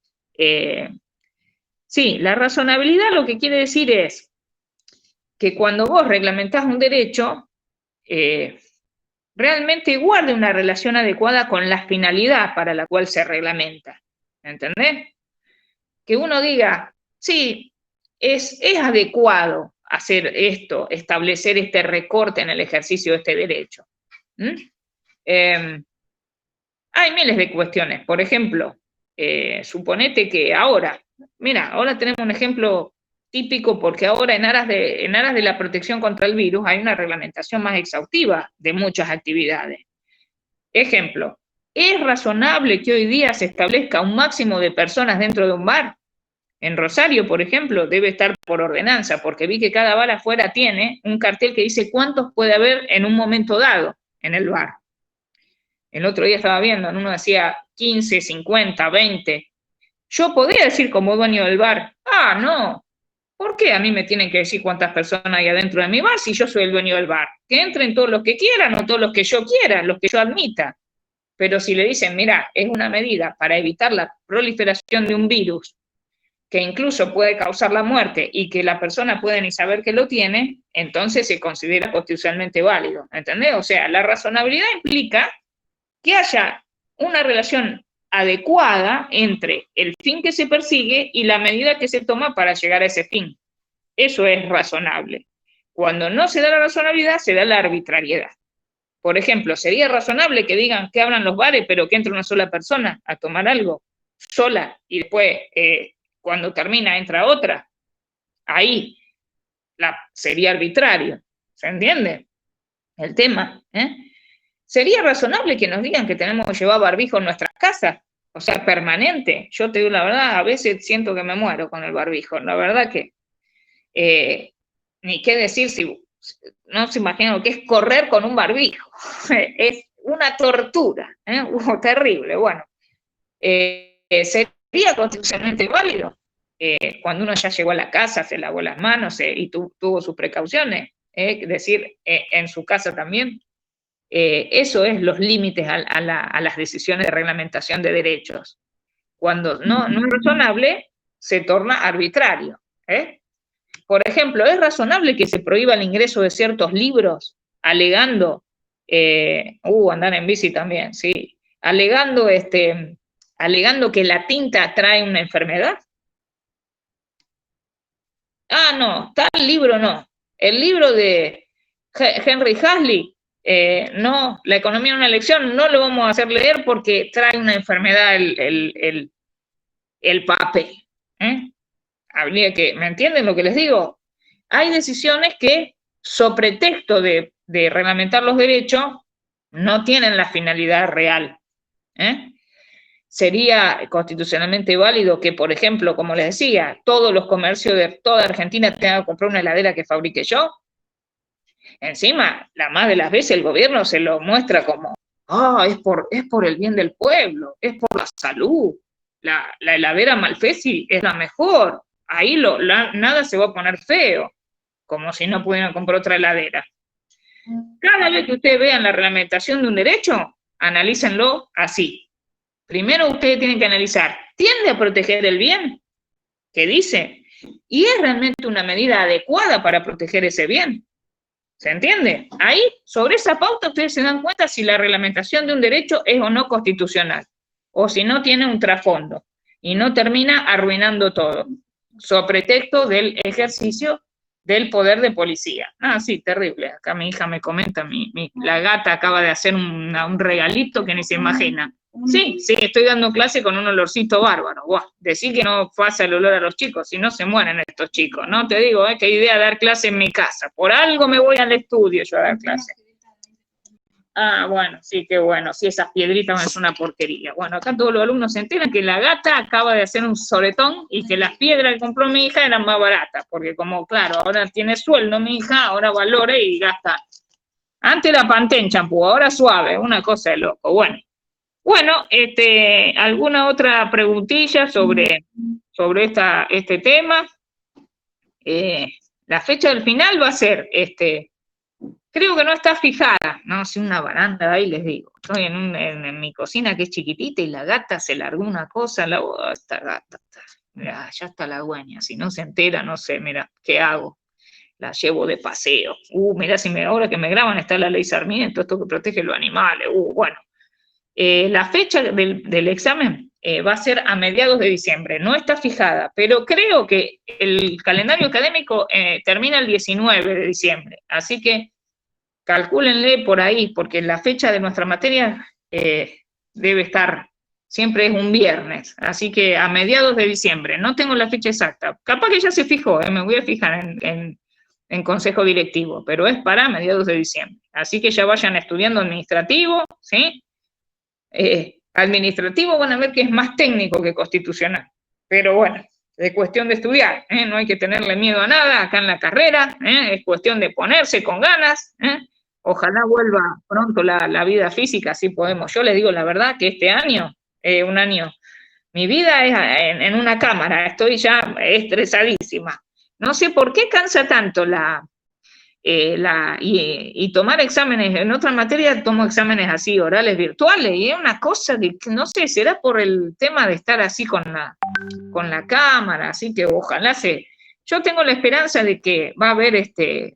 sí, la razonabilidad lo que quiere decir es que cuando vos reglamentás un derecho, realmente guarde una relación adecuada con la finalidad para la cual se reglamenta. ¿Entendés? Que uno diga, sí, es adecuado hacer esto, establecer este recorte en el ejercicio de este derecho. Hay miles de cuestiones. Por ejemplo, suponete que ahora tenemos un ejemplo típico porque ahora en aras de la protección contra el virus hay una reglamentación más exhaustiva de muchas actividades. Ejemplo, ¿es razonable que hoy día se establezca un máximo de personas dentro de un bar? En Rosario, por ejemplo, debe estar por ordenanza, porque vi que cada bar afuera tiene un cartel que dice cuántos puede haber en un momento dado en el bar. El otro día estaba viendo, en uno decía 15, 50, 20. Yo podría decir como dueño del bar, no, ¿por qué a mí me tienen que decir cuántas personas hay adentro de mi bar si yo soy el dueño del bar? Que entren todos los que quieran o todos los que yo quiera, los que yo admita. Pero si le dicen, mira, es una medida para evitar la proliferación de un virus que incluso puede causar la muerte y que la persona puede ni saber que lo tiene, entonces se considera constitucionalmente válido, ¿entendés? O sea, la razonabilidad implica que haya una relación adecuada entre el fin que se persigue y la medida que se toma para llegar a ese fin. Eso es razonable. Cuando no se da la razonabilidad, se da la arbitrariedad. Por ejemplo, ¿sería razonable que digan que abran los bares, pero que entre una sola persona a tomar algo sola y después, cuando termina, entra otra? Ahí sería arbitrario. ¿Se entiende el tema? ¿Sería razonable que nos digan que tenemos que llevar barbijo en nuestras casas? O sea, permanente. Yo te digo la verdad, a veces siento que me muero con el barbijo. La verdad que ni qué decir si no se imaginan lo que es correr con un barbijo. Es una tortura, terrible. Bueno, ¿sería constitucionalmente válido? Cuando uno ya llegó a la casa, se lavó las manos y tuvo sus precauciones, decir, en su casa también. Eso es los límites a las decisiones de reglamentación de derechos. Cuando no es razonable, se torna arbitrario. Por ejemplo, ¿es razonable que se prohíba el ingreso de ciertos libros alegando, andar en bici también, sí, alegando que la tinta trae una enfermedad? No, tal libro no. El libro de Henry Hazlitt, no, la economía de una elección, no lo vamos a hacer leer porque trae una enfermedad el papel. Habría que, ¿me entienden lo que les digo? Hay decisiones que, so pretexto de reglamentar los derechos, no tienen la finalidad real. Sería constitucionalmente válido que, por ejemplo, como les decía, todos los comercios de toda Argentina tengan que comprar una heladera que fabrique yo. Encima, la más de las veces el gobierno se lo muestra como, es por el bien del pueblo, es por la salud. La heladera Malfesi es la mejor. Ahí nada se va a poner feo, como si no pudieran comprar otra heladera. Cada vez que ustedes vean la reglamentación de un derecho, analícenlo así. Primero ustedes tienen que analizar, ¿tiende a proteger el bien? ¿Qué dice? ¿Y es realmente una medida adecuada para proteger ese bien? ¿Se entiende? Ahí, sobre esa pauta, ustedes se dan cuenta si la reglamentación de un derecho es o no constitucional, o si no tiene un trasfondo, y no termina arruinando todo, sobre pretexto del ejercicio del poder de policía. Sí, terrible. Acá mi hija me comenta, la gata acaba de hacer un regalito que ni se imagina. Sí, estoy dando clase con un olorcito bárbaro. Buah, decir que no pasa el olor a los chicos, si no se mueren estos chicos, ¿no? Te digo, qué idea dar clase en mi casa. Por algo me voy al estudio yo a dar clase. Bueno, sí, qué bueno. Sí, esas piedritas es una porquería. Bueno, acá todos los alumnos se enteran que la gata acaba de hacer un soletón y que las piedras que compró mi hija eran más baratas, porque como, claro, ahora tiene sueldo mi hija, ahora valora y gasta. Antes era Pantene champú, ahora suave, una cosa de loco. Bueno, ¿alguna otra preguntilla sobre este tema? La fecha del final va a ser, creo que no está fijada, no, si una baranda ahí les digo. Estoy en mi cocina que es chiquitita y la gata se largó una cosa, esta gata, mirá, ya está la dueña, si no se entera, no sé, mira, ¿qué hago? La llevo de paseo. Mirá, ahora que me graban está la ley Sarmiento, esto que protege los animales, bueno. La fecha del examen va a ser a mediados de diciembre, no está fijada, pero creo que el calendario académico termina el 19 de diciembre, así que calcúlenle por ahí, porque la fecha de nuestra materia debe estar, siempre es un viernes, así que a mediados de diciembre, no tengo la fecha exacta, capaz que ya se fijó, me voy a fijar en consejo directivo, pero es para mediados de diciembre, así que ya vayan estudiando administrativo, ¿sí? Administrativo van a ver que es más técnico que constitucional, pero bueno, es cuestión de estudiar, no hay que tenerle miedo a nada acá en la carrera, es cuestión de ponerse con ganas, ojalá vuelva pronto la vida física, así podemos. Yo les digo la verdad que este año, un año, mi vida es en una cámara, estoy ya estresadísima. No sé por qué cansa tanto y tomar exámenes, en otra materia tomo exámenes así, orales virtuales, y es una cosa que, no sé, será por el tema de estar así con la cámara, así que ojalá yo tengo la esperanza de que va a haber,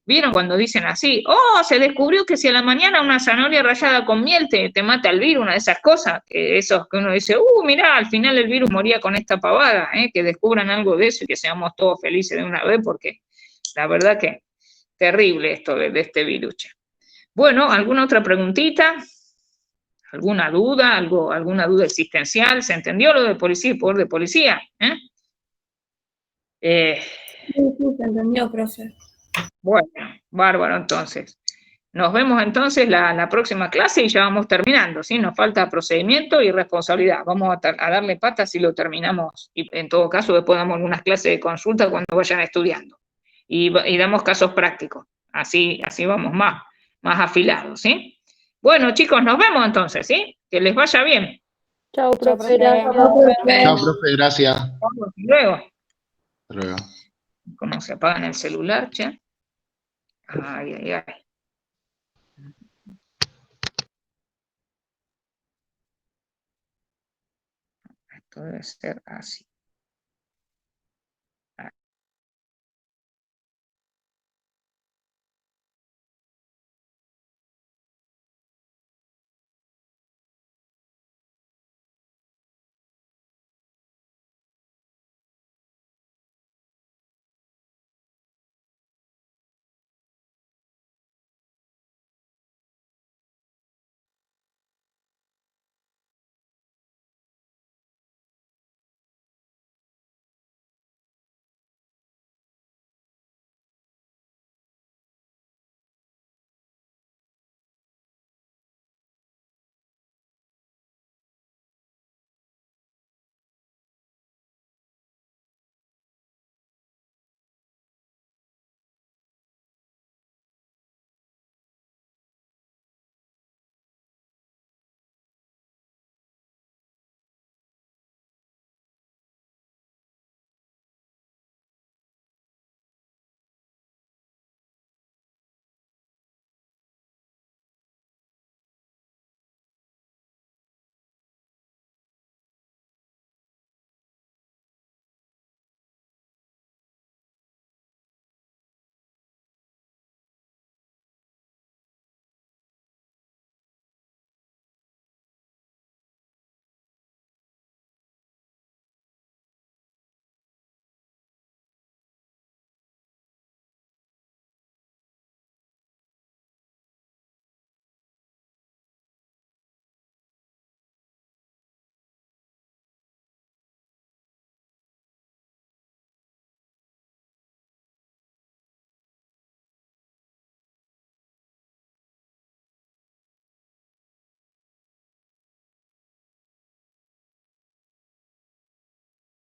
¿vieron cuando dicen así? Se descubrió que si a la mañana una zanahoria rallada con miel te mata el virus, una de esas cosas, esos que uno dice, mirá, al final el virus moría con esta pavada, que descubran algo de eso y que seamos todos felices de una vez, porque la verdad que terrible esto de este virus. Bueno, ¿alguna otra preguntita? ¿Alguna duda? ¿Alguna duda existencial? ¿Se entendió lo de policía y poder de policía? Sí, se entendió, profe. Bueno, bárbaro entonces. Nos vemos entonces la próxima clase y ya vamos terminando, ¿sí? Nos falta procedimiento y responsabilidad. Vamos a darle patas y lo terminamos. Y en todo caso después damos unas clases de consulta cuando vayan estudiando. Y damos casos prácticos. Así vamos más afilados, ¿sí? Bueno, chicos, nos vemos entonces, ¿sí? Que les vaya bien. Chao, profe. Chao, profe, gracias. Hasta luego. Hasta luego. ¿Cómo se apaga en el celular, che? Ay. Esto debe ser así.